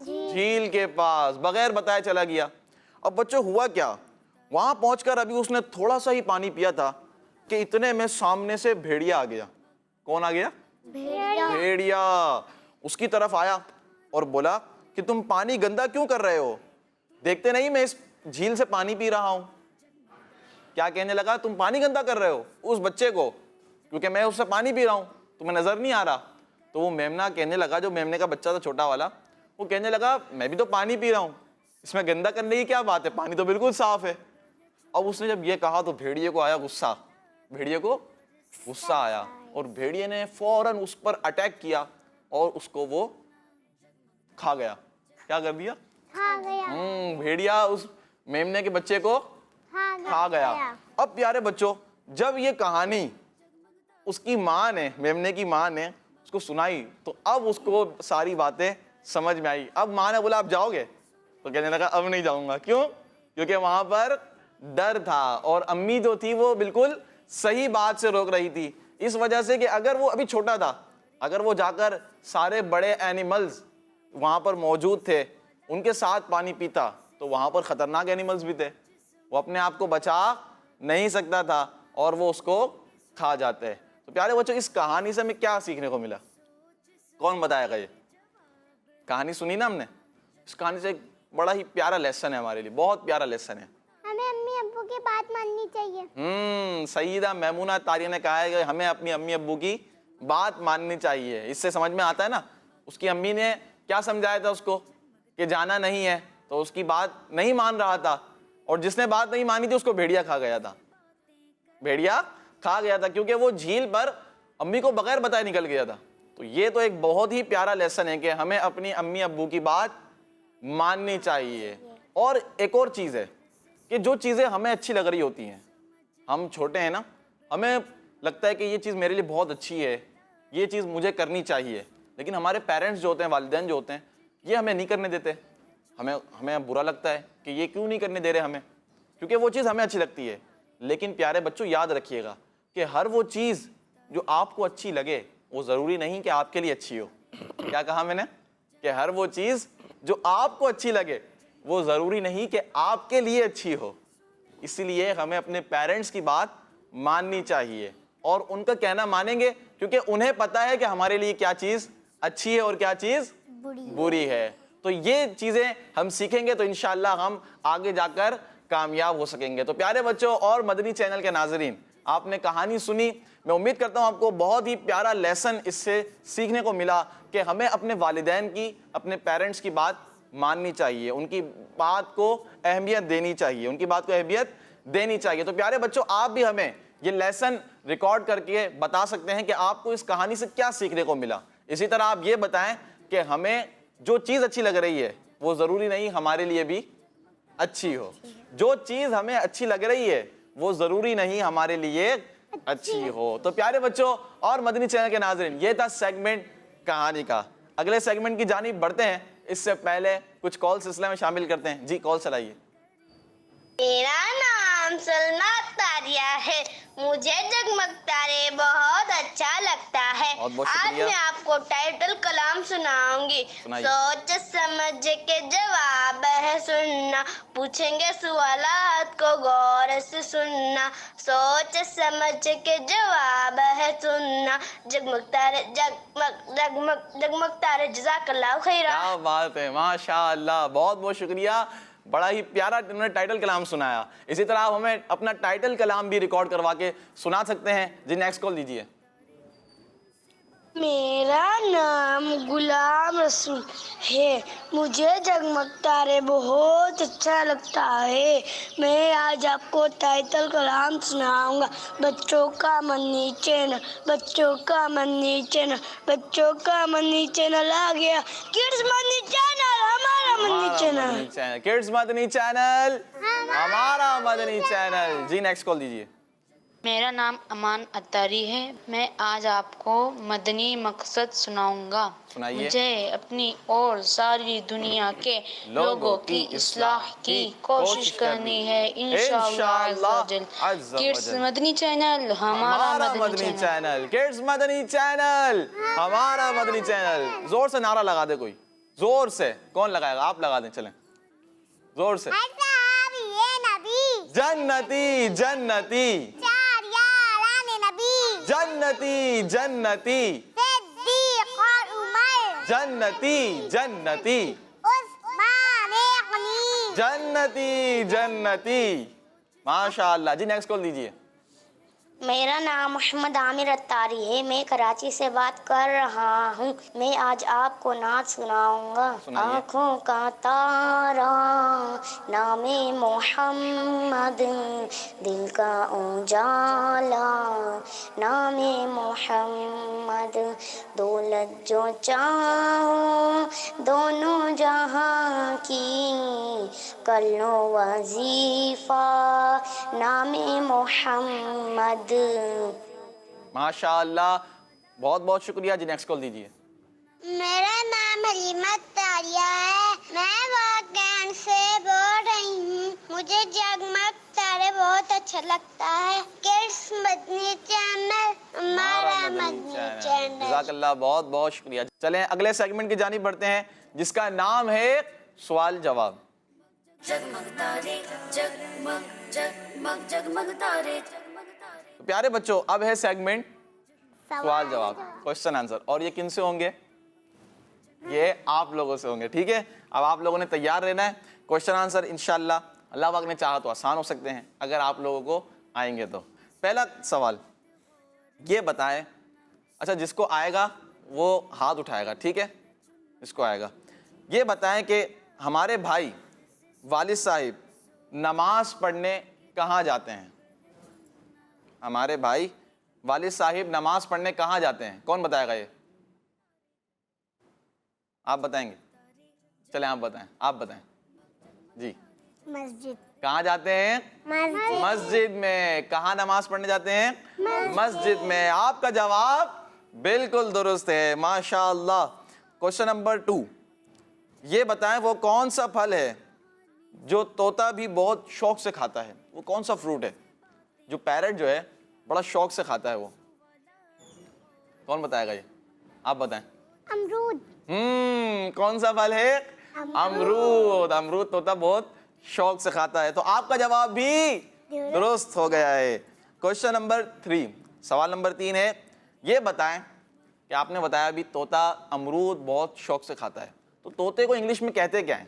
جھیل کے پاس بغیر بتائے چلا گیا. اب بچوں ہوا کیا, وہاں پہنچ کر ابھی اس نے تھوڑا سا ہی پانی پیا تھا کہ اتنے میں سامنے سے بھیڑیا آ گیا. کون آ گیا؟ بھیڑیا. اس کی طرف آیا اور بولا کہ تم پانی گندا کیوں کر رہے ہو, دیکھتے نہیں میں اس جھیل سے پانی پی رہا ہوں. کیا کہنے لگا, تم پانی گندا کر رہے ہو اس بچے کو, کیونکہ میں اس سے پانی پی رہا ہوں, تمہیں نظر نہیں آ رہا. تو وہ میمنہ کہنے لگا, جو میمنے کا بچہ تھا چھوٹا والا, وہ کہنے لگا میں بھی تو پانی پی رہا ہوں, اس میں گندا کرنے کی کیا بات ہے, پانی تو بالکل صاف ہے. اب اس نے جب یہ کہا تو بھیڑیے کو آیا غصہ, بھیڑیے کو غصہ آیا اور بھیڑیے نے فوراً اس پر اٹیک کیا اور اس کو وہ کھا گیا. کیا کر دیا؟ کھا گیا. بھیڑیا اس میمنے کے بچے کو کھا گیا. اب پیارے بچوں, جب یہ کہانی اس کی ماں نے, میمنے کی ماں نے اس کو سنائی تو اب اس کو ساری باتیں سمجھ میں آئی. اب ماں نے بولا اب جاؤ گے, تو کہنے لگا اب نہیں جاؤں گا. کیوں؟ کیونکہ وہاں پر ڈر تھا اور امی جو تھی وہ بالکل صحیح بات سے روک رہی تھی, اس وجہ سے کہ اگر وہ ابھی چھوٹا تھا, اگر وہ جا کر سارے بڑے اینیملز وہاں پر موجود تھے ان کے ساتھ پانی پیتا تو وہاں پر خطرناک اینیملز بھی تھے, وہ اپنے آپ کو بچا نہیں سکتا تھا اور وہ اس کو کھا جاتے. تو پیارے بچوں, اس کہانی سے ہمیں کیا سیکھنے کو ملا؟ کون بتائے گا؟ یہ کہانی سنی نا ہم نے, اس کہانی سے ایک بڑا ہی پیارا لیسن ہے ہمارے لیے, بہت پیارا لیسن ہے. ہمیں امی ابو کی بات ماننی چاہیے. سیدہ میمونہ طاریہ نے کہا ہے کہ ہمیں اپنی امی ابو کی بات ماننی چاہیے. اس سے سمجھ میں آتا ہے نا, اس کی امی نے کیا سمجھایا تھا اس کو کہ جانا نہیں ہے, تو اس کی بات نہیں مان رہا تھا, اور جس نے بات نہیں مانی تھی اس کو بھیڑیا کھا گیا تھا. بھیڑیا کھا گیا تھا کیونکہ وہ جھیل پر امی کو بغیر بتائے نکل گیا تھا. تو یہ تو ایک بہت ہی پیارا لیسن ہے کہ ہمیں اپنی امی ابو کی بات ماننی چاہیے. اور ایک اور چیز ہے کہ جو چیزیں ہمیں اچھی لگ رہی ہوتی ہیں, ہم چھوٹے ہیں نا, ہمیں لگتا ہے کہ یہ چیز میرے لیے بہت اچھی ہے, یہ چیز مجھے کرنی چاہیے, لیکن ہمارے پیرنٹس جو ہوتے ہیں, والدین جو ہوتے ہیں, یہ ہمیں نہیں کرنے دیتے. ہمیں برا لگتا ہے کہ یہ کیوں نہیں کرنے دے رہے ہمیں, کیونکہ وہ چیز ہمیں اچھی لگتی ہے. لیکن پیارے بچوں یاد رکھیے گا کہ ہر وہ چیز جو آپ کو اچھی لگے وہ ضروری نہیں کہ آپ کے لیے اچھی ہو. کیا کہا میں نے؟ کہ ہر وہ چیز جو آپ کو اچھی لگے وہ ضروری نہیں کہ آپ کے لیے اچھی ہو. اسی لیے ہمیں اپنے پیرنٹس کی بات ماننی چاہیے اور ان کا کہنا مانیں گے, کیونکہ انہیں پتا ہے کہ ہمارے لیے کیا چیز اچھی ہے اور کیا چیز بری ہے. تو یہ چیزیں ہم سیکھیں گے تو انشاءاللہ ہم آگے جا کر کامیاب ہو سکیں گے. تو پیارے بچوں اور مدنی چینل کے ناظرین, آپ نے کہانی سنی, میں امید کرتا ہوں آپ کو بہت ہی پیارا لیسن اس سے سیکھنے کو ملا کہ ہمیں اپنے والدین کی, اپنے پیرنٹس کی بات ماننی چاہیے, ان کی بات کو اہمیت دینی چاہیے, ان کی بات کو اہمیت دینی چاہیے. تو پیارے بچوں آپ بھی ہمیں یہ لیسن ریکارڈ کر کے بتا سکتے ہیں کہ آپ کو اس کہانی سے کیا سیکھنے کو ملا. اسی طرح آپ یہ بتائیں کہ ہمیں جو چیز اچھی لگ رہی ہے وہ ضروری نہیں ہمارے لیے بھی اچھی ہو, جو چیز ہمیں اچھی لگ رہی ہے وہ ضروری نہیں ہمارے لیے اچھی ہو. تو پیارے بچوں اور مدنی چینل کے ناظرین, یہ تھا سیگمنٹ کہانی کا. اگلے سیگمنٹ کی جانب بڑھتے ہیں, اس سے پہلے کچھ کال سلسلے میں شامل کرتے ہیں. جی کال چلائیے. میرا نام سلمیٰ طاریہ ہے, مجھے جگمگ تارے بہت اچھا لگتا ہے. آج میں آپ کو ٹائٹل کلام سناؤں گی. سوچ سمجھ کے جواب ہے سننا, پوچھیں گے سوالات کو غور سے سننا. سوچ سمجھ کے جواب ہے سننا, جگمگ تارے جگمگ جگمگ جگمگ تارے. جزاک اللہ خیرا. کیا بات ہے, ماشاء اللہ, بہت بہت شکریہ, بڑا ہی پیارا انہوں نے ٹائٹل کلام سنایا. اسی طرح آپ ہمیں اپنا ٹائٹل کلام بھی ریکارڈ کروا کے سنا سکتے ہیں. جی نیکسٹ کال دیجیے. میرا نام غلام رسول ہے, مجھے جگمگ تارے بہت اچھا لگتا ہے. میں آج آپ کو ٹائٹل کلام سناؤں گا. بچوں کا مدنی چینل, بچوں کا مدنی چینل, بچوں کا مدنی چینل آ گیا. کڈز مدنی چینل, ہمارا مدنی چینل. کڈز مدنی چینل, ہمارا مدنی چینل. جی نیکسٹ کال دیجیے. میرا نام امان اتاری ہے, میں آج آپ کو مدنی مقصد سناؤں گا. مجھے اپنی اور ساری دنیا کے لوگوں کی اصلاح کی کوشش کرنی ہے انشاءاللہ عز و جل. کڈز مدنی چینل, ہمارا مدنی چینل. کڈز مدنی چینل, ہمارا مدنی چینل. زور سے نعرہ لگا دے کوئی, زور سے کون لگائے گا؟ آپ لگا دیں، چلیں زور سے. صاحب یہ نبی جنتی جنتی چار یاران نبی جنتی جنتی صدیق اور عمر جنتی جنتی عثمان غنی جنتی جنتی. ماشاء اللہ. جی نیکسٹ کال دیجیے. میرا نام محمد عامر اتاری ہے، میں کراچی سے بات کر رہا ہوں. میں آج آپ کو نعت سناؤں گا. سنائیے. آنکھوں کا تارا نام محمد، دل کا اجالا نام محمد، دولت جو چاہو دونوں جہاں کی کر لو وظیفہ نام محمد. ماشاء اللہ، بہت بہت شکریہ. جی نیکسٹ کال دیجیے. میرا نام حلیمہ تاریہ ہے، میں واقعان سے بول رہی ہوں. مجھے جگمگ تارے بہت اچھا لگتا ہے. کڈس مدنی چینل ہمارا مدنی چینل. جزاک اللہ، بہت بہت شکریہ. چلیں اگلے سیگمنٹ کی جانب بڑھتے ہیں جس کا نام ہے سوال جواب. جگمگ تارے جگمگ جگمگ جگمگ تارے. پیارے بچوں، اب ہے سیگمنٹ سوال جواب، کوشچن آنسر. اور یہ کن سے ہوں گے؟ یہ آپ لوگوں سے ہوں گے. ٹھیک ہے، اب آپ لوگوں نے تیار رہنا ہے. کوشچن آنسر انشاءاللہ اللہ پاک نے چاہا تو آسان ہو سکتے ہیں اگر آپ لوگوں کو آئیں گے تو. پہلا سوال یہ بتائیں، اچھا جس کو آئے گا وہ ہاتھ اٹھائے گا. ٹھیک ہے، جس کو آئے گا یہ بتائیں کہ ہمارے بھائی والد صاحب نماز پڑھنے کہاں جاتے ہیں؟ ہمارے بھائی والد صاحب نماز پڑھنے کہاں جاتے ہیں؟ کون بتائے گا؟ یہ آپ بتائیں گے؟ چلیں آپ بتائیں. آپ بتائیں جی. مسجد. کہاں جاتے ہیں؟ مسجد میں. کہاں نماز پڑھنے جاتے ہیں؟ مسجد میں. آپ کا جواب بالکل درست ہے، ماشاء اللہ. کوشچن نمبر 2 یہ بتائیں وہ کون سا پھل ہے جو طوطا بھی بہت شوق سے کھاتا ہے؟ وہ کون سا فروٹ ہے جو پیرٹ جو ہے بڑا شوق سے کھاتا ہے؟ وہ کون بتائے گا؟ یہ آپ بتائیں. امرود. کون سا پھل ہے؟ امرود. امرود طوطا بہت شوق سے کھاتا ہے. تو آپ کا جواب بھی درست ہو گیا ہے. کوشچن نمبر 3 سوال نمبر 3 ہے یہ بتائیں کہ آپ نے بتایا بھی طوطا امرود بہت شوق سے کھاتا ہے، تو طوطے کو انگلش میں کہتے کیا ہیں؟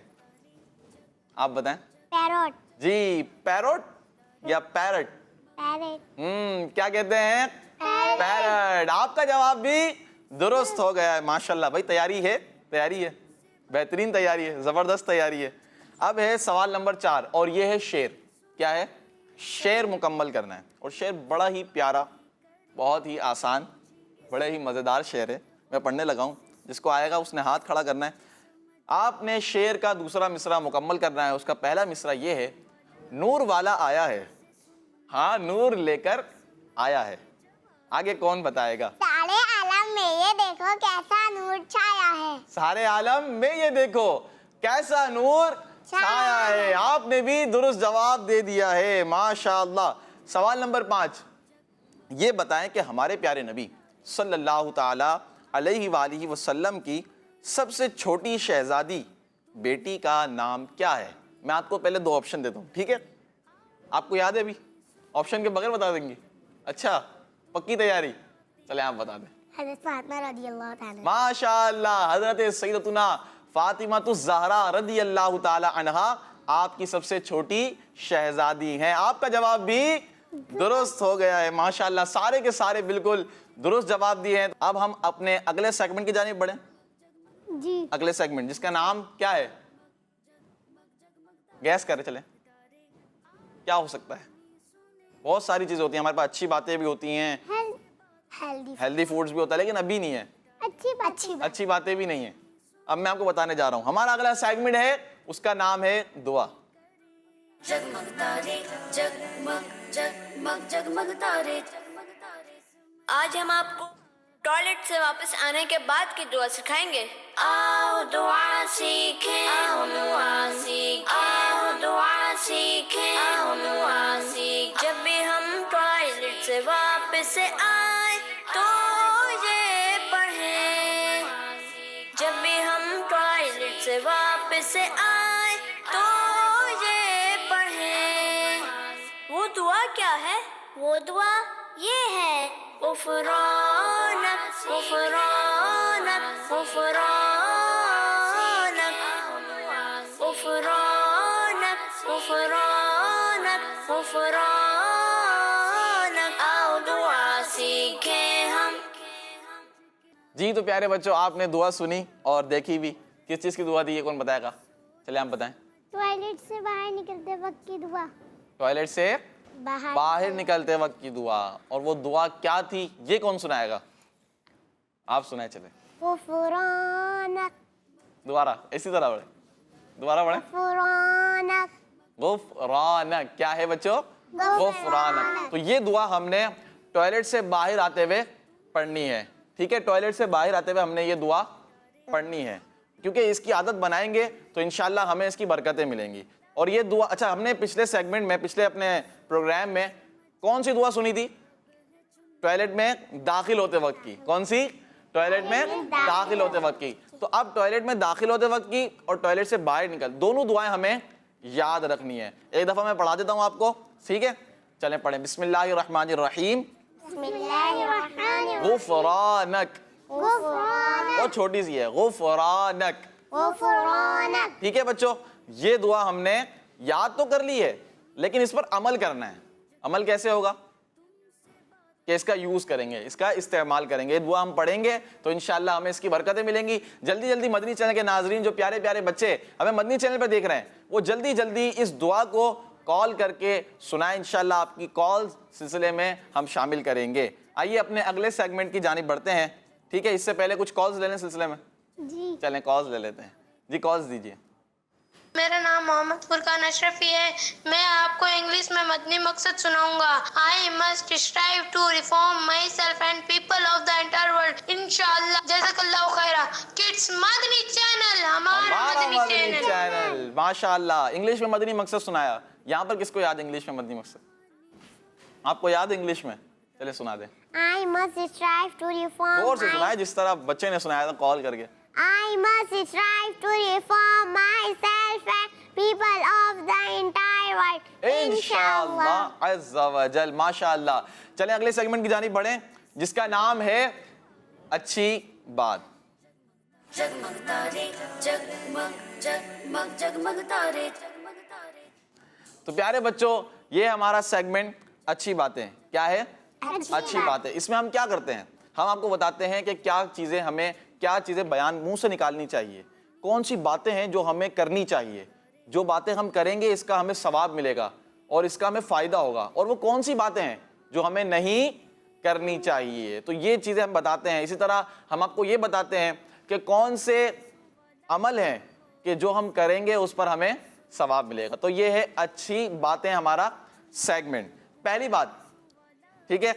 آپ بتائیں. پیروٹ. جی پیروٹ یا پیرٹ؟ پیرٹ. کیا کہتے ہیں؟ پیرٹ. آپ کا جواب بھی درست ہو گیا ہے، ماشاءاللہ. بھائی تیاری ہے، تیاری ہے، بہترین تیاری ہے، زبردست تیاری ہے. اب ہے سوال نمبر 4 اور یہ ہے شعر. کیا ہے؟ شعر مکمل کرنا ہے. اور شعر بڑا ہی پیارا، بہت ہی آسان، بڑے ہی مزیدار شعر ہے. میں پڑھنے لگا ہوں، جس کو آئے گا اس نے ہاتھ کھڑا کرنا ہے. آپ نے شعر کا دوسرا مصرع مکمل کرنا ہے. اس کا پہلا مصرع یہ ہے، نور والا آیا ہے، ہاں نور لے کر آیا ہے. آگے کون بتائے گا؟ سارے عالم میں یہ دیکھو کیسا نور چھایا ہے. سارے عالم میں یہ دیکھو کیسا نور چھایا ہے. آپ نے بھی درست جواب دے دیا ہے، ماشاءاللہ. سوال نمبر 5 یہ بتائیں کہ ہمارے پیارے نبی صلی اللہ تعالی علیہ وآلہ وسلم کی سب سے چھوٹی شہزادی بیٹی کا نام کیا ہے؟ میں آپ کو پہلے 2 آپشن دیتا ہوں. ٹھیک ہے، آپ کو یاد ہے بھی؟ آپشن کے بغیر بتا دیں گے؟ اچھا پکی تیاری؟ چلیں آپ بتا دیں. حضرت فاطمہ رضی اللہ تعالی. ماشاءاللہ، حضرت سیدتنا فاطمہ الزہرا رضی اللہ تعالی عنہا آپ کی سب سے چھوٹی شہزادی ہیں. آپ کا جواب بھی درست ہو گیا ہے، ماشاءاللہ. سارے کے سارے بالکل درست جواب دیے ہیں. اب ہم اپنے اگلے سیگمنٹ کی جانب بڑھیں. جی. اگلے سیگمنٹ جس کا نام کیا ہے؟ گیس کریں. چلیں کیا ہو سکتا ہے؟ بہت ساری چیزیں ہوتی ہیں ہمارے پاس. اچھی باتیں بھی ہوتی ہیں، ہیلدی فوڈز بھی ہوتا ہے، لیکن ابھی نہیں ہے. اچھی باتیں بھی نہیں ہیں. اب میں آپ کو بتانے جا رہا ہوں. ہمارا اگلا سیگمنٹ ہے، اس کا نام ہے دعا. جگمگ تارے جگمگ جگمگ جگمگ تارے. آج ہم آپ کو ٹوائلٹ سے واپس آنے کے بعد کی دعا سکھائیں گے. آؤ دعا سیکھیں، آؤ دعا سیکھیں، آؤ دعا سیکھیں، آؤ دعا سیکھیں. جب بھی ہم ٹوائلٹ سے واپس آئیں تو یہ پڑھیں. جب بھی ہم ٹوائلٹ پھر سے آئے تو یہ پڑھیں. وہ دعا کیا ہے؟ وہ دعا یہ ہے. غفرانک غفرانک غفرانک غفرانک غفرانک غفرانک. آؤ دعا سیکھیں ہم. جی تو پیارے بچوں آپ نے دعا سنی اور دیکھی بھی. کس چیز کی دعا دی ہے کون بتائے گا؟ چلے آپ بتائیں. ٹوائلٹ سے باہر نکلتے وقت کی دعا. ٹوائلٹ سے باہر نکلتے وقت کی دعا. اور وہ دعا کیا تھی یہ کون سنائے گا؟ آپ سنائیں. چلے غفرانک دوبارہ اسی طرح پڑھیں. دوبارہ پڑھیں. غفرانک. غفرانک. کیا ہے بچوں؟ غفرانک. تو یہ دعا ہم نے ٹوائلٹ سے باہر آتے ہوئے پڑھنی ہے. ٹھیک ہے، ٹوائلٹ سے باہر آتے ہوئے ہم نے یہ دعا پڑھنی ہے کیونکہ اس کی عادت بنائیں گے تو انشاءاللہ ہمیں اس کی برکتیں ملیں گی. اور یہ دعا اچھا ہم نے پچھلے سیگمنٹ میں پچھلے اپنے پروگرام میں کون سی دعا سنی تھی؟ ٹوائلٹ میں داخل ہوتے وقت کی. کون سی؟ ٹوائلٹ میں داخل ہوتے وقت کی. تو اب ٹوائلٹ میں داخل ہوتے وقت کی اور ٹوائلٹ سے باہر نکل دونوں دعائیں ہمیں یاد رکھنی ہے. ایک دفعہ میں پڑھا دیتا ہوں آپ کو. ٹھیک ہے چلیں پڑھیں. بسم اللہ الرحمن الرحیم. بسم اللہ الرحمن الرحیم. غفرانک. غفرانک. بہت چھوٹی سی ہے. غفرانک. غفرانک. ٹھیک ہے بچوں، یہ دعا ہم نے یاد تو کر لی ہے لیکن اس پر عمل کرنا ہے. عمل کیسے ہوگا؟ کہ اس کا یوز کریں گے، اس کا استعمال کریں گے. یہ دعا ہم پڑھیں گے تو انشاءاللہ ہمیں اس کی برکتیں ملیں گی. جلدی جلدی مدنی چینل کے ناظرین جو پیارے پیارے بچے ہمیں مدنی چینل پہ دیکھ رہے ہیں وہ جلدی جلدی اس دعا کو کال کر کے سنائیں. انشاءاللہ آپ کی کال سلسلے میں ہم شامل کریں گے. آئیے اپنے اگلے سیگمنٹ کی جانب بڑھتے ہیں. ٹھیک ہے، اس سے پہلے کچھ کالز لے لیں سلسلے میں. جی چلیں کالز لے لیتے ہیں. جی کالز دیجیے. میرا نام محمد فرقان اشرفی ہے. میں آپ کو انگلش میں مدنی مقصد سناؤں گا. I must strive to reform myself and people of the entire world. انشاءاللہ. جزاک اللہ خیرہ. کڈس مدنی چینل ہمارا مدنی چینل. ماشاءاللہ انگلش میں مدنی مقصد سنایا. یہاں پر کس کو یاد انگلش میں مدنی مقصد؟ آپ کو یاد انگلش میں؟ چلے سنا دیں. I must strive to reform زور سے سنائے جس طرح بچے نے سنایا تھا کال کر کے. I must strive to reform myself and people of the entire world. انشاءاللہ عز و جل. ماشاءاللہ. چلیں اگلے سیگمنٹ کی جانب بڑھیں جس کا نام ہے اچھی بات. جگمگ تارے جگمگ جگمگ جگمگ تارے جگمگ تارے. تو پیارے بچوں یہ ہمارا سیگمنٹ اچھی باتیں. کیا ہے؟ اچھی باتیں. اس میں ہم کیا کرتے ہیں؟ ہم آپ کو بتاتے ہیں کہ کیا چیزیں بیان منہ سے نکالنی چاہیے، کون سی باتیں ہیں جو ہمیں کرنی چاہیے، جو باتیں ہم کریں گے اس کا ہمیں ثواب ملے گا اور اس کا ہمیں فائدہ ہوگا، اور وہ کون سی باتیں ہیں جو ہمیں نہیں کرنی چاہیے. تو یہ چیزیں ہم بتاتے ہیں. اسی طرح ہم آپ کو یہ بتاتے ہیں کہ کون سے عمل ہیں کہ جو ہم کریں گے اس پر ہمیں ثواب ملے گا. تو یہ ہے اچھی باتیں ہمارا سیگمنٹ. پہلی بات، ٹھیک ہے،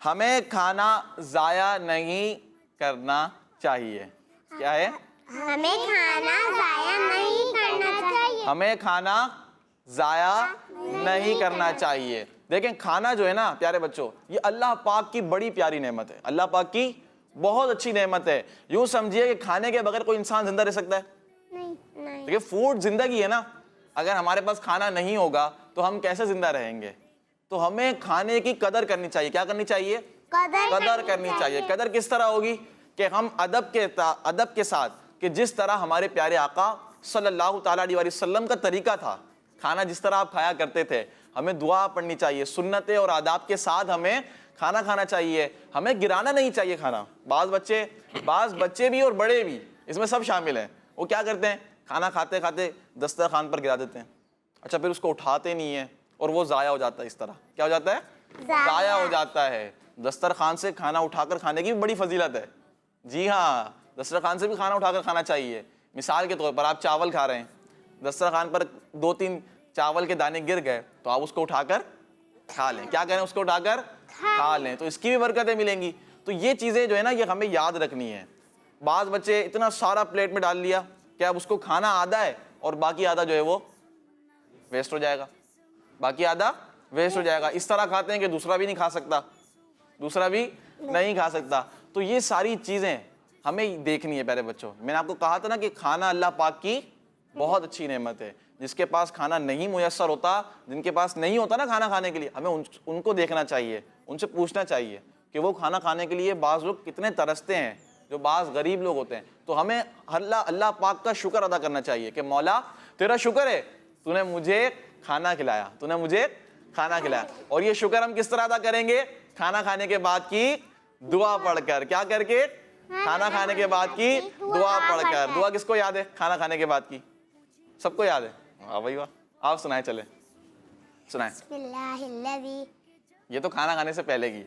ہمیں کھانا ضائع نہیں کرنا چاہیے. کیا ہے؟ ہمیں کھانا ضائع نہیں کرنا چاہیے. ہمیں کھانا ضائع نہیں کرنا چاہیے. دیکھیں کھانا جو ہے نا پیارے بچوں یہ اللہ پاک کی بڑی پیاری نعمت ہے. اللہ پاک کی بہت اچھی نعمت ہے. یوں سمجھیے کہ کھانے کے بغیر کوئی انسان زندہ رہ سکتا ہے؟ نہیں. دیکھیں فوڈ زندگی ہے نا. اگر ہمارے پاس کھانا نہیں ہوگا تو ہم کیسے زندہ رہیں گے؟ تو ہمیں کھانے کی قدر کرنی چاہیے. کیا کرنی چاہیے؟ قدر کرنی چاہیے. قدر کس طرح ہوگی؟ کہ ہم ادب کے ساتھ کہ جس طرح ہمارے پیارے آقا صلی اللہ تعالیٰ علیہ وسلم کا طریقہ تھا، کھانا جس طرح آپ کھایا کرتے تھے، ہمیں دعا پڑھنی چاہیے. سنتیں اور آداب کے ساتھ ہمیں کھانا کھانا چاہیے. ہمیں گرانا نہیں چاہیے کھانا. بعض بچے بھی اور بڑے بھی اس میں سب شامل ہیں. وہ کیا کرتے ہیں؟ کھانا کھاتے کھاتے دسترخوان پر گرا دیتے ہیں. اچھا پھر اس کو اٹھاتے نہیں ہیں اور وہ ضائع ہو جاتا ہے. اس طرح کیا ہو جاتا ہے؟ ضائع ہو جاتا ہے. دسترخوان سے کھانا اٹھا کر کھانے کی بھی بڑی فضیلت ہے. جی ہاں دسترخوان سے بھی کھانا اٹھا کر کھانا چاہیے. مثال کے طور پر آپ چاول کھا رہے ہیں، دسترخوان پر 2-3 چاول کے دانے گر گئے تو آپ اس کو اٹھا کر کھا لیں. کیا کریں؟ اس کو اٹھا کر کھا لیں. تو اس کی بھی برکتیں ملیں گی. تو یہ چیزیں جو ہے نا یہ ہمیں یاد رکھنی ہے. بعض بچے اتنا سارا پلیٹ میں ڈال لیا کہ اب اس کو کھانا آدھا ہے اور باقی آدھا جو ہے وہ ویسٹ ہو جائے گا. باقی آدھا ویسٹ ہو جائے گا. اس طرح کھاتے ہیں کہ دوسرا بھی نہیں کھا سکتا، دوسرا بھی نہیں کھا سکتا. تو یہ ساری چیزیں ہمیں دیکھنی ہے پیارے بچوں. میں نے آپ کو کہا تھا نا کہ کھانا اللہ پاک کی بہت اچھی نعمت ہے. جس کے پاس کھانا نہیں میسر ہوتا, جن کے پاس نہیں ہوتا نا کھانا کھانے کے لیے, ہمیں ان کو دیکھنا چاہیے, ان سے پوچھنا چاہیے کہ وہ کھانا کھانے کے لیے بعض لوگ کتنے ترستے ہیں, جو بعض غریب لوگ ہوتے ہیں. تو ہمیں اللہ پاک کا شکر ادا کرنا چاہیے کہ مولا تیرا شکر ہے, تو نے مجھے کھانا کھلایا, تو نے مجھے کھانا کھلایا. اور یہ شکر ہم کس طرح ادا کریں گے؟ کھانا کھانے کے بعد کی دعا پڑھ کر. کیا کر کے؟ کھانا کھانے کے بعد کی دعا پڑھ کر. دعا کس کو یاد ہے کھانا کھانے کے بعد کی؟ سب کو یاد ہے؟ واہ بھائی واہ. آپ سنائیں, چلے سنائیں. بسم اللہ الذی, یہ تو کھانا کھانے سے پہلے کی.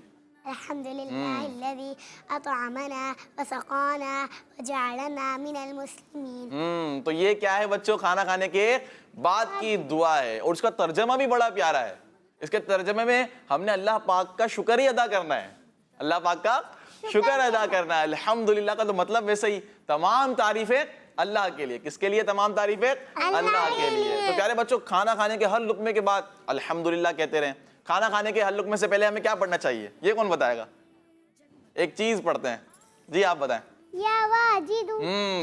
الحمدللہ الذی اطعمنا وسقانا وجعلنا من المسلمین. تو یہ کیا ہے بچوں؟ کھانا کھانے کے بعد کی دعا ہے, اور اس کا ترجمہ بھی بڑا پیارا ہے. اس کے ترجمے میں ہم نے اللہ پاک کا شکر ہی ادا کرنا ہے, اللہ پاک کا شکر ادا کرنا ہے. الحمدللہ کا تو مطلب ویسے ہی تمام تعریفیں اللہ کے لیے. کس کے لیے تمام تعریفیں؟ اللہ کے لیے. تو پیارے بچوں, کھانا کھانے کے ہر لقمے کے بعد الحمدللہ کہتے رہیں. کھانا کھانے کے ہر لقمے سے پہلے ہمیں کیا پڑھنا چاہیے؟ یہ کون بتائے گا؟ ایک چیز پڑھتے ہیں. جی آپ بتائیں. یا واجدو.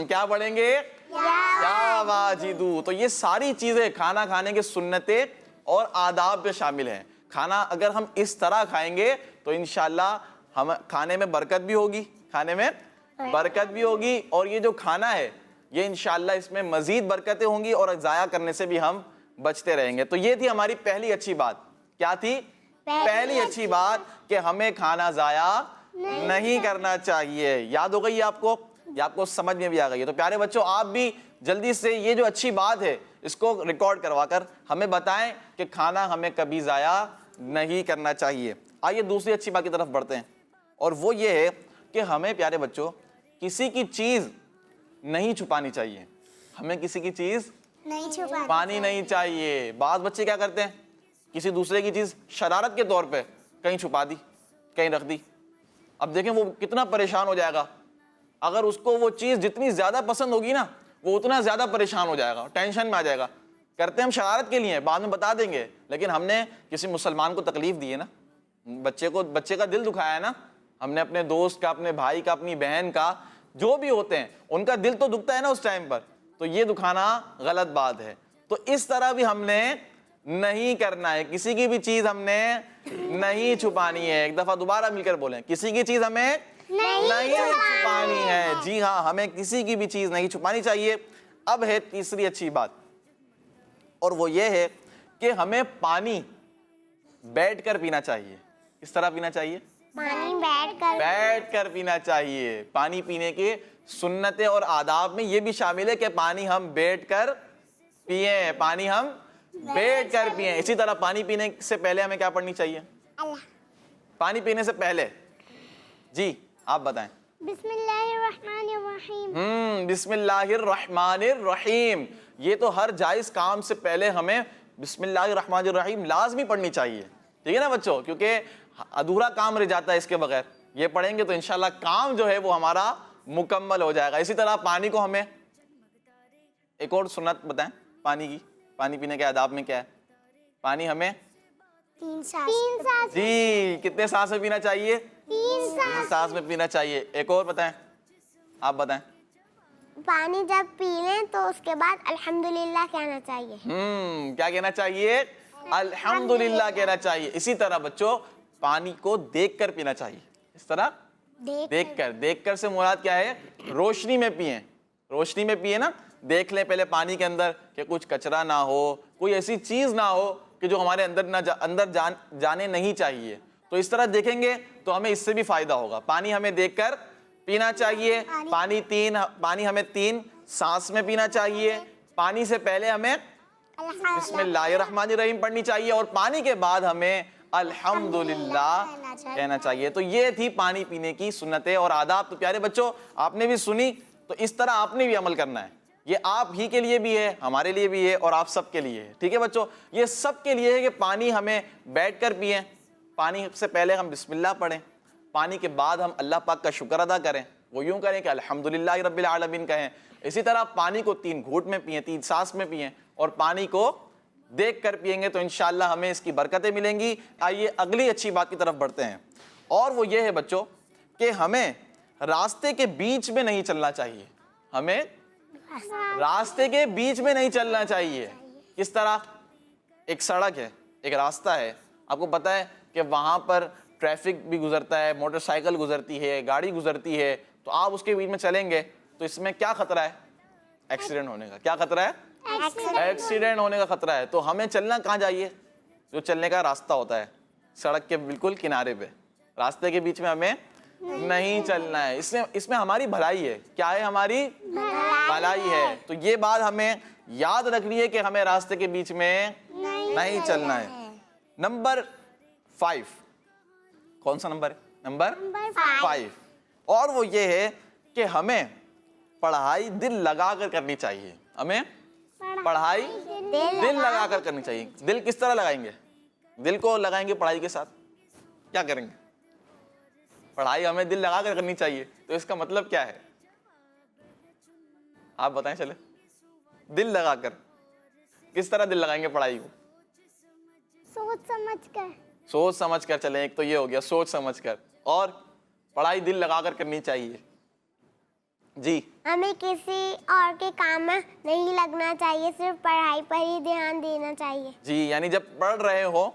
کیا پڑھیں گے؟ یا واجدو. تو یہ ساری چیزیں کھانا کھانے کے سنتیں اور آداب پہ شامل ہیں. کھانا اگر ہم اس طرح کھائیں گے تو انشاءاللہ ہم کھانے میں برکت بھی ہوگی, کھانے میں برکت بھی ہوگی, اور یہ جو کھانا ہے یہ انشاءاللہ اس میں مزید برکتیں ہوں گی, اور ضائع کرنے سے بھی ہم بچتے رہیں گے. تو یہ تھی ہماری پہلی اچھی بات. کیا تھی پہلی اچھی بات؟ کہ ہمیں کھانا ضائع نہیں کرنا چاہیے. یاد ہو گئی آپ کو؟ یہ آپ کو سمجھ میں بھی آ گئی ہے. تو پیارے بچوں, آپ بھی جلدی سے یہ جو اچھی بات ہے اس کو ریکارڈ کروا کر ہمیں بتائیں کہ کھانا ہمیں کبھی ضائع نہیں کرنا چاہیے. آئیے دوسری اچھی بات کی طرف بڑھتے ہیں, اور وہ یہ ہے کہ ہمیں پیارے بچوں کسی کی چیز نہیں چھپانی چاہیے. ہمیں کسی کی چیز نہیں چھپانی پانی نہیں چاہیے. بعض بچے کیا کرتے ہیں, کسی دوسرے کی چیز شرارت کے طور پہ کہیں چھپا دی, کہیں رکھ دی. اب دیکھیں وہ کتنا پریشان ہو جائے گا. اگر اس کو وہ چیز جتنی زیادہ پسند ہوگی نا, وہ اتنا زیادہ پریشان ہو جائے گا, ٹینشن میں آ جائے گا. کرتے ہم شرارت کے لیے, بعد میں بتا دیں گے, لیکن ہم نے کسی مسلمان کو تکلیف دی ہے نا, بچے کا دل دکھایا ہے نا. ہم نے اپنے دوست کا, اپنے بھائی کا, اپنی بہن کا, جو بھی ہوتے ہیں ان کا دل تو دکھتا ہے نا اس ٹائم پر. تو یہ دکھانا غلط بات ہے. تو اس طرح بھی ہم نے نہیں کرنا ہے. کسی کی بھی چیز ہم نے نہیں چھپانی ہے. ایک دفعہ دوبارہ مل کر بولیں, کسی کی چیز ہمیں نہیں چھپانی ہے. جی ہاں, ہمیں کسی کی بھی چیز نہیں چھپانی چاہیے. اب ہے تیسری اچھی بات, اور وہ یہ ہے کہ ہمیں پانی بیٹھ کر پینا چاہیے. کس طرح پینا چاہیے؟ پانی بیٹھ کر پینا چاہیے. پانی پینے کے سنتیں اور آداب میں یہ بھی شامل ہے کہ پانی ہم بیٹھ کر پئیں, پانی ہم بیٹھ کر پئیں. اسی طرح پانی پینے سے پہلے ہمیں کیا پڑھنی چاہیے؟ پانی پینے سے پہلے جی آپ بتائیں. بسم اللہ الرحمن الرحیم. بسم اللہ الرحمن الرحیم. یہ تو ہر جائز کام سے پہلے ہمیں بسم اللہ الرحمن الرحیم لازمی پڑھنی چاہیے. ٹھیک ہے نا بچوں, کیونکہ ادھورا کام رہ جاتا ہے اس کے بغیر. یہ پڑھیں گے تو انشاءاللہ کام جو ہے وہ ہمارا مکمل ہو جائے گا. اسی طرح پانی کو ہمیں ایک اور سنت بتائیں پانی کی. پانی پینے کے آداب میں کیا ہے؟ پانی ہمیں 3 سانس. جی کتنے سانس میں پینا چاہیے؟ 3 سانس میں پینا چاہیے. ایک اور بتائیں, آپ بتائیں. پانی جب پی لیں تو اس کے بعد الحمدللہ کہنا چاہیے. کیا کہنا چاہیے؟ الحمدللہ کہنا چاہیے. اسی طرح بچوں پانی کو دیکھ کر پینا چاہیے. اس طرح دیکھ کر سے مراد کیا ہے؟ روشنی میں پئیں. روشنی میں پیئے نا, دیکھ لیں پہلے پانی کے اندر کہ کچھ کچرا نہ ہو, کوئی ایسی چیز نہ ہو کہ جو ہمارے اندر جانے نہیں چاہیے. تو اس طرح دیکھیں گے تو ہمیں اس سے بھی فائدہ ہوگا. پانی ہمیں دیکھ کر پینا چاہیے. پانی ہمیں 3 سانس میں پینا چاہیے. پانی سے پہلے ہمیں بسم اللہ الرحمن الرحیم پڑھنی چاہیے, اور پانی کے بعد ہمیں الحمدللہ کہنا چاہیے. تو یہ تھی پانی پینے کی سنتیں اور آداب. تو پیارے بچوں آپ نے بھی سنی, تو اس طرح آپ نے بھی عمل کرنا ہے. یہ آپ ہی کے لیے بھی ہے, ہمارے لیے بھی ہے, اور آپ سب کے لیے ہے. ٹھیک ہے بچوں, یہ سب کے لیے ہے کہ پانی ہمیں بیٹھ کر پئیں. پانی سے پہلے ہم بسم اللہ پڑھیں. پانی کے بعد ہم اللہ پاک کا شکر ادا کریں. وہ یوں کریں کہ الحمدللہ رب العالمین کہیں. اسی طرح پانی کو 3 گھونٹ میں پئیں, 3 سانس میں پئیں, اور پانی کو دیکھ کر پئیں گے تو انشاءاللہ ہمیں اس کی برکتیں ملیں گی. آئیے اگلی اچھی بات کی طرف بڑھتے ہیں, اور وہ یہ ہے بچوں کہ ہمیں راستے کے بیچ میں نہیں چلنا چاہیے. ہمیں راستے کے بیچ میں نہیں چلنا چاہیے. کس طرح؟ ایک سڑک ہے, ایک راستہ ہے, آپ کو پتا ہے کہ وہاں پر ٹریفک بھی گزرتا ہے, موٹر سائیکل گزرتی ہے, گاڑی گزرتی ہے, تو آپ اس کے بیچ میں چلیں گے تو اس میں کیا خطرہ ہے؟ ایکسیڈنٹ ہونے کا. کیا خطرہ ہے؟ ایکسیڈنٹ ہونے کا خطرہ ہے. تو ہمیں چلنا کہاں چاہیے؟ جو چلنے کا راستہ ہوتا ہے, سڑک کے بالکل کنارے پہ, راستے کے بیچ میں ہمیں نہیں چلنا ہے. اس میں ہماری بھلائی ہے. کیا ہے؟ ہماری بھلائی ہے. تو یہ بات ہمیں یاد رکھنی ہے کہ ہمیں راستے کے بیچ میں نہیں چلنا ہے. نمبر 5. کون سا نمبر ہے؟ نمبر 5. اور وہ یہ ہے کہ ہمیں پڑھائی دل لگا کر کرنی چاہیے. ہمیں پڑھائی دل لگا کر کرنی چاہیے. دل کس طرح لگائیں گے؟ دل کو لگائیں گے پڑھائی کے ساتھ. کیا کریں گے؟ پڑھائی ہمیں دل لگا کر کرنی چاہیے, تو اس کا مطلب کیا ہے؟ آپ بتائیں. چلے, دل لگا کر کس طرح دل لگائیں گے پڑھائی کو؟ سوچ سمجھ کر چلیں. ایک تو یہ ہو گیا سوچ سمجھ کر, اور پڑھائی دل لگا کر کرنی چاہیے. جی, ہمیں کسی اور کے کام میں نہیں لگنا چاہیے, صرف پڑھائی پر ہی دھیان دینا چاہیے. جی, یعنی جب پڑھ رہے ہو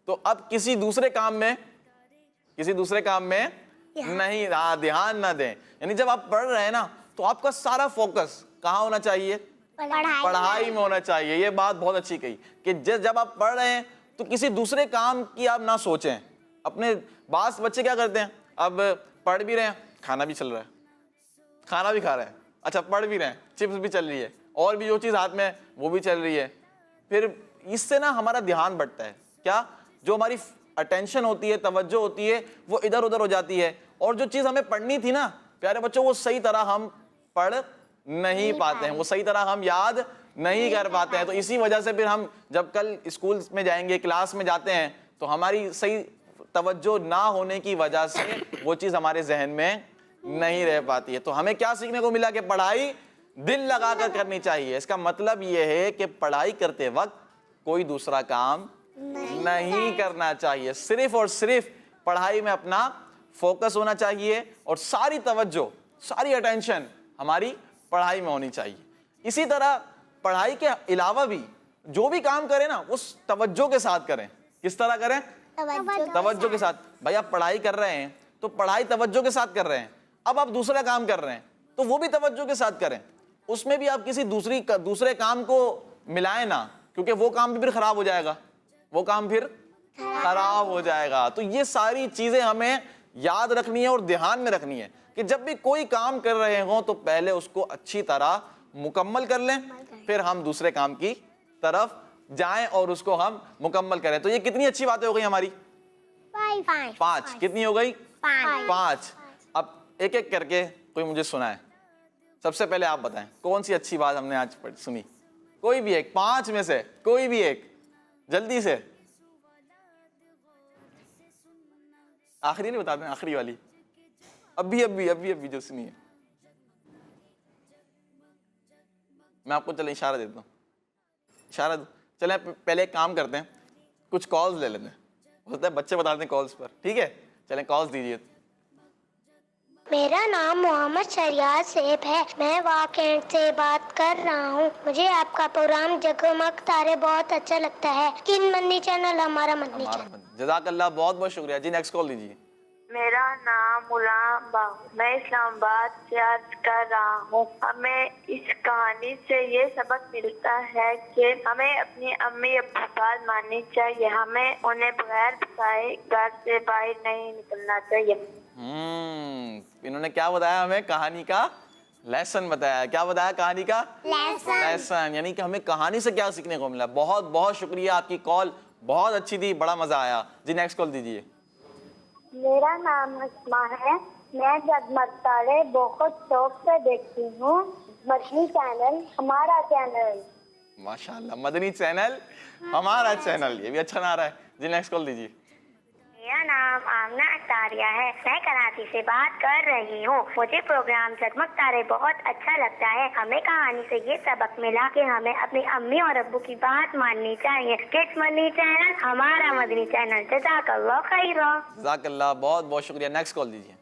تو اب کسی دوسرے کام میں نہیں دھیان نہ دیں. یعنی جب آپ پڑھ رہے ہیں نا تو آپ کا سارا فوکس کہاں ہونا چاہیے؟ پڑھائی میں ہونا چاہیے. یہ بات بہت اچھی کہی کہ جب آپ پڑھ رہے ہیں تو کسی دوسرے کام کی آپ نہ سوچیں. اپنے بعض بچے کیا کرتے ہیں, اب پڑھ بھی رہے ہیں, کھانا بھی چل رہا ہے, کھانا بھی کھا رہے ہیں, اچھا پڑھ بھی رہے ہیں, چپس بھی چل رہی ہے, اور بھی جو چیز ہاتھ میں وہ بھی چل رہی ہے. پھر اس سے نا ہمارا دھیان بٹتا ہے. کیا؟ جو ہماری اٹینشن ہوتی ہے, توجہ ہوتی ہے, وہ ادھر ادھر ہو جاتی ہے, اور جو چیز ہمیں پڑھنی تھی نا پیارے بچوں, وہ صحیح طرح ہم پڑھ نہیں پاتے ہیں, وہ صحیح طرح ہم یاد نہیں کر پاتے ہیں. تو اسی وجہ سے پھر ہم جب کل اسکول میں جائیں گے, کلاس میں جاتے ہیں, تو ہماری صحیح توجہ نہ ہونے کی وجہ سے وہ چیز ہمارے ذہن میں نہیں رہ پاتی ہے. تو ہمیں کیا سیکھنے کو ملا کہ پڑھائی دل لگا کر کرنی چاہیے. اس کا مطلب یہ ہے کہ پڑھائی کرتے وقت کوئی دوسرا کام نہیں کرنا چاہیے, صرف اور صرف پڑھائی میں اپنا فوکس ہونا چاہیے, اور ساری توجہ, ساری اٹینشن ہماری پڑھائی میں ہونی چاہیے. اسی طرح پڑھائی کے علاوہ بھی جو بھی کام کریں نا اس توجہ کے ساتھ کریں. کس طرح کریں؟ توجہ کے ساتھ. بھائی آپ پڑھائی کر رہے ہیں تو پڑھائی توجہ کے ساتھ کر رہے ہیں. اب آپ دوسرا کام کر رہے ہیں تو وہ بھی توجہ کے ساتھ کریں. اس میں بھی آپ کسی دوسرے کام کو ملائیں نہ, کیونکہ وہ کام بھی پھر خراب ہو جائے گا, وہ کام پھر خراب ہو جائے گا. تو یہ ساری چیزیں ہمیں یاد رکھنی ہے اور دھیان میں رکھنی ہے کہ جب بھی کوئی کام کر رہے ہوں تو پہلے اس کو اچھی طرح مکمل کر لیں, پھر ہم دوسرے کام کی طرف جائیں اور اس کو ہم مکمل کریں. تو یہ کتنی اچھی باتیں ہو گئی ہماری؟ 5. کتنی ہو گئی؟ 5. اب ایک ایک کر کے کوئی مجھے سنائے. سب سے پہلے آپ بتائیں کون سی اچھی بات ہم نے آج سنی؟ کوئی بھی ایک, 5 میں سے کوئی بھی ایک, جلدی سے. آخری نہیں بتا دیں, آخری والی ابھی جو سنی ہے. میں آپ کو چلیں اشارہ دیتا ہوں, اشارہ چلیں پہلے ایک کام کرتے ہیں, کچھ کالز لے لیتے ہیں. ہو سکتا ہے بچے بتا دیں کالز پر, ٹھیک ہے؟ چلیں کالز دیجیے. میرا نام محمد شریعت سیب ہے, میں واقعات سے بات کر رہا ہوں. مجھے آپ کا پروگرام جگمگ تارے بہت اچھا لگتا ہے. کن مدنی چینل؟ ہمارا مدنی چینل. جزاک اللہ, بہت بہت شکریہ. جی نیکسٹ کال دیجیے. میرا نام غلام باہو, میں اسلام آباد سے عرض کر رہا ہوں. ہمیں اس کہانی سے یہ سبق ملتا ہے کہ ہمیں اپنی امی ابو بات ماننی چاہیے. ہمیں انہیں بغیر بتائے گھر سے باہر نہیں نکلنا چاہیے. انہوں نے کیا بتایا ہمیں؟ کہانی کا لیسن بتایا. کیا بتایا؟ کہانی کا لیسن. یعنی کہ ہمیں کہانی سے کیا سیکھنے کو ملا. بہت بہت شکریہ, آپ کی کال بہت اچھی تھی, بڑا مزہ آیا. جی نیکسٹ کال دیجیے. میرا نام اسما ہے, میں جگمگ تارے بہت شوق سے دیکھتی ہوں. مدنی چینل ہمارا چینل. ماشاءاللہ, مدنی چینل ہمارا چینل, یہ بھی اچھا نعرہ ہے. جی نیکسٹ کال دیجیے. میرا نام آمنہ اطاریہ ہے, میں کراچی سے بات کر رہی ہوں. مجھے پروگرام جگمگ تارے بہت اچھا لگتا ہے. ہمیں کہانی سے یہ سبق ملا کہ ہمیں اپنی امی اور ابو کی بات ماننی چاہیے. کس مدنی چینل؟ ہمارا مدنی چینل. جزاک اللہ خیر. جزاک اللہ, بہت بہت شکریہ. نیکسٹ کال دیجیے.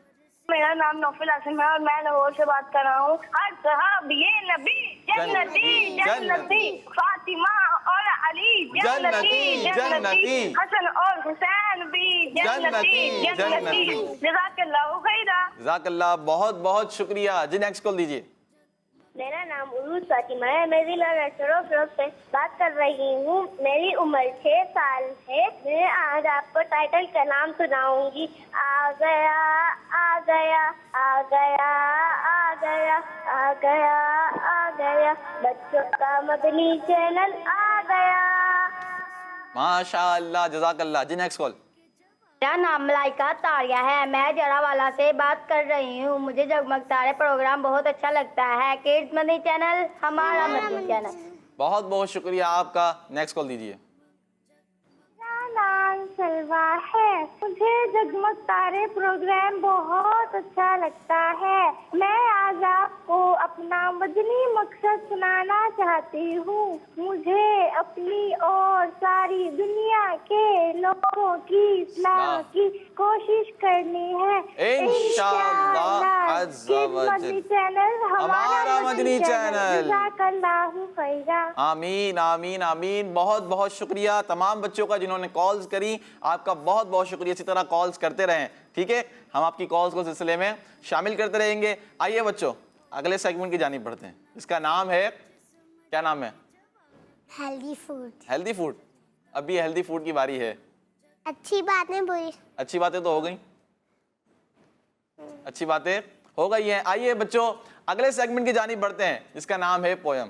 میرا نام نوفل عاصم ہے اور میں لاہور سے بات کر رہا ہوں. ہر صحابی نبی جنتی جنتی, فاطمہ اور علی جنتی جنتی, حسن اور حسین بھی جنتی جنتی. جزاک اللہ خیرا. جزاک اللہ, بہت بہت شکریہ. جی نیکسٹ کال دیجیے. میرا نام عروج فاطمہ ہے. میں ضلع فیروز سے بات کر رہی ہوں. میری عمر 6 سال ہے. میں آج آپ کو ٹائٹل کلام سناؤں گی. آ گیا آ گیا آ گیا آ گیا آ گیا آ گیا, بچوں کا مدنی چینل آ گیا. ماشاء اللہ, جزاک اللہ. جی نیکسٹ کال. میرا نام ملائکہ تاریہ ہے. میں جڑا والا سے بات کر رہی ہوں. مجھے جگمگ تارے پروگرام بہت اچھا لگتا ہے. کڈز مدنی چینل ہمارا مدنی چینل. بہت بہت شکریہ آپ کا. نیکسٹ کال دیجیے. میرا نام سلوا ہے. مجھے جگمگ تارے پروگرام بہت اچھا لگتا ہے. میں آج آپ کو اپنا مدنی مقصد سنانا چاہتی ہوں. مجھے اپنی اور ساری دنیا کے لوگوں کی اصلاح کی کوشش کرنی ہے. انشاءاللہ عز و جل. مدنی چینل ہمارا مدنی چینل. جزاک اللہ خیرا. آمین آمین آمین. بہت بہت شکریہ تمام بچوں کا جنہوں نے کالز کری. آپ کا بہت بہت شکریہ. اسی طرح کالز کرتے رہیں, ٹھیک ہے. ہم آپ کی کالز کو سلسلے میں شامل کرتے رہیں گے. آئیے بچوں اگلے سیگمنٹ کی جانب بڑھتے ہیں. اس کا نام ہے, کیا نام ہے؟ Healthy food. Healthy food. ابھی ہیلدی فوڈ کی باری ہے. اچھی باتیں بری. اچھی باتیں تو ہو گئیں, اچھی باتیں ہو گئی ہیں. آئیے بچوں اگلے سیگمنٹ کی جانب بڑھتے ہیں جس کا نام ہے پویم.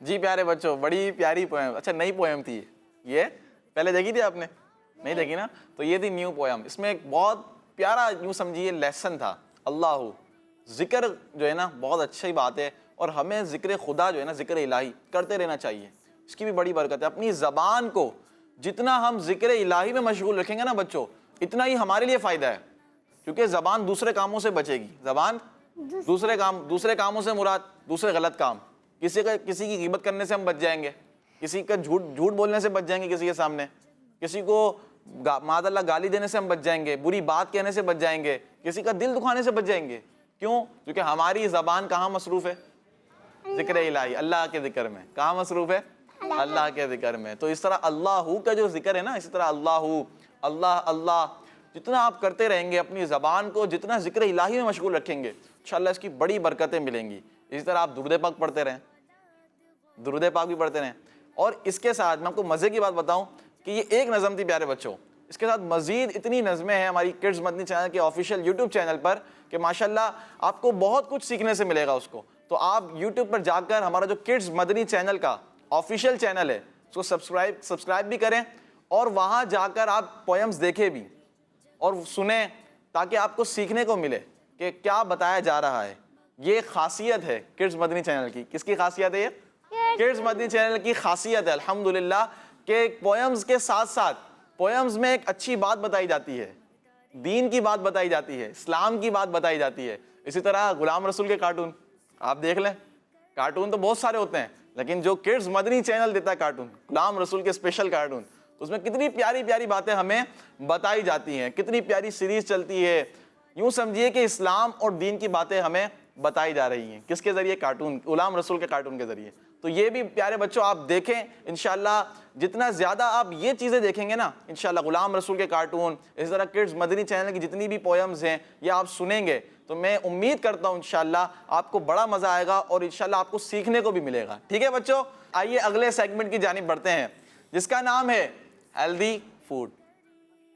جی پیارے بچوں, بڑی پیاری پویم. اچھا نئی پویم تھی یہ, پہلے دیکھی تھی آپ نے؟ نہیں دیکھی نا. تو یہ تھی نیو پویم. اس میں ایک بہت پیارا یوں سمجھیے لیسن تھا. اللہ ذکر جو ہے نا بہت اچھی بات ہے, اور ہمیں ذکر خدا جو ہے نا, ذکر الہی کرتے رہنا چاہیے. اس کی بھی بڑی برکت ہے. اپنی زبان کو جتنا ہم ذکر الہی میں مشغول رکھیں گے نا بچوں, اتنا ہی ہمارے لیے فائدہ ہے. کیونکہ زبان دوسرے کاموں سے بچے گی. زبان دوسرے کاموں سے مراد دوسرے غلط کام. کسی کی غیبت کرنے سے ہم بچ جائیں گے, کسی کا جھوٹ بولنے سے بچ جائیں گے کسی کے سامنے, کسی کو معاذ اللہ گالی دینے سے ہم بچ جائیں گے, بری بات کہنے سے بچ جائیں گے, کسی کا دل دکھانے سے بچ جائیں گے. کیوں؟ کیونکہ ہماری زبان کہاں مصروف ہے؟ ذکر الہی, اللہ کے ذکر میں. کہاں مصروف ہے؟ اللہ کے ذکر میں. تو اس طرح اللہ کا جو ذکر ہے نا, اسی طرح اللہ اللہ جتنا آپ کرتے رہیں گے, اپنی زبان کو جتنا ذکر الہی میں مشغول رکھیں گے, انشاءاللہ اس کی بڑی برکتیں ملیں گی. اسی طرح آپ درود پاک پڑھتے رہیں, درود پاک بھی پڑھتے رہیں. اور اس کے ساتھ میں آپ کو مزے کی بات بتاؤں کہ یہ ایک نظم تھی پیارے بچوں, اس کے ساتھ مزید اتنی نظمیں ہیں ہماری کڈز مدنی چینل کے آفیشیل یوٹیوب چینل پر کہ ماشاءاللہ آپ کو بہت کچھ سیکھنے سے ملے گا اس کو. تو آپ یوٹیوب پر جا کر ہمارا جو کڈز مدنی چینل کا آفیشیل چینل ہے اس کو سبسکرائب بھی کریں, اور وہاں جا کر آپ پوئمز دیکھیں بھی اور سنیں, تاکہ آپ کو سیکھنے کو ملے کہ کیا بتایا جا رہا ہے. یہ خاصیت ہے کڈز مدنی چینل کی. کس کی خاصیت ہے؟ یہ کڈز مدنی چینل کی خاصیت ہے الحمدللہ کہ پوئمز کے ساتھ ساتھ پوئمز میں ایک اچھی بات بتائی جاتی ہے, دین کی بات بتائی جاتی ہے, اسلام کی بات بتائی جاتی ہے. اسی طرح غلام رسول کے کارٹون آپ دیکھ لیں, کارٹون تو بہت سارے ہوتے ہیں, لیکن جو کڈز مدنی چینل دیتا ہے کارٹون, غلام رسول کے اسپیشل کارٹون, اس میں کتنی پیاری پیاری باتیں ہمیں بتائی جاتی ہیں, کتنی پیاری سیریز چلتی ہے. یوں سمجھیے کہ اسلام اور دین کی باتیں ہمیں بتائی جا رہی ہیں. کس کے ذریعے؟ کارٹون, غلام رسول کے کارٹون کے ذریعے. تو یہ بھی پیارے بچوں آپ دیکھیں انشاءاللہ. جتنا زیادہ آپ یہ چیزیں دیکھیں گے نا انشاءاللہ, غلام رسول کے کارٹون, اس طرح کڈز مدنی چینل کی جتنی بھی پوئمز ہیں یہ آپ سنیں گے, تو میں امید کرتا ہوں انشاءاللہ آپ کو بڑا مزہ آئے گا اور انشاءاللہ آپ کو سیکھنے کو بھی ملے گا. ٹھیک ہے بچوں, آئیے اگلے سیگمنٹ کی جانب بڑھتے ہیں جس کا نام ہے ہیلدی فوڈ.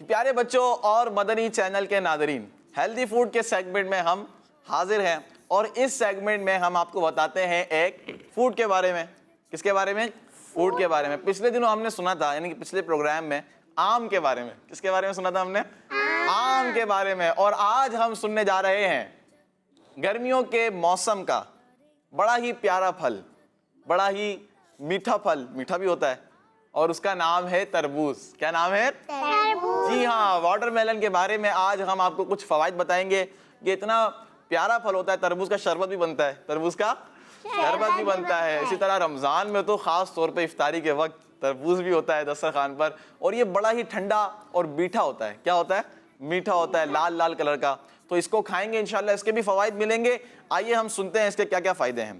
پیارے بچوں اور مدنی چینل کے ناظرین, ہیلدی فوڈ کے سیگمنٹ میں ہم حاضر ہیں, اور اس سیگمنٹ میں ہم آپ کو بتاتے ہیں ایک فوڈ کے بارے میں. کس کے بارے میں؟ فوڈ کے بارے میں. پچھلے دنوں ہم نے سنا تھا, یعنی کہ پچھلے پروگرام میں آم کے بارے میں. کس کے بارے میں سنا تھا ہم نے؟ آم کے بارے میں. اور آج ہم سننے جا رہے ہیں گرمیوں کے موسم کا بڑا ہی پیارا پھل, بڑا ہی میٹھا پھل, میٹھا بھی ہوتا ہے, اور اس کا نام ہے تربوز. کیا نام ہے؟ تربوز. جی ہاں, واٹر میلن کے بارے میں آج ہم آپ کو کچھ فوائد بتائیں گے. یہ اتنا پیارا پھل ہوتا ہے, تربوز کا شربت بھی بنتا ہے, تربوز کا شربت بھی بنتا ہے. اسی طرح رمضان میں تو خاص طور پہ افطاری کے وقت تربوز بھی ہوتا ہے دسترخوان پر, اور یہ بڑا ہی ٹھنڈا اور میٹھا ہوتا ہے. کیا ہوتا ہے؟ میٹھا ہوتا ہے, لال لال کلر کا. تو اس کو کھائیں گے انشاءاللہ, اس کے بھی فوائد ملیں گے. آئیے ہم سنتے ہیں اس کے کیا کیا فائدے ہیں.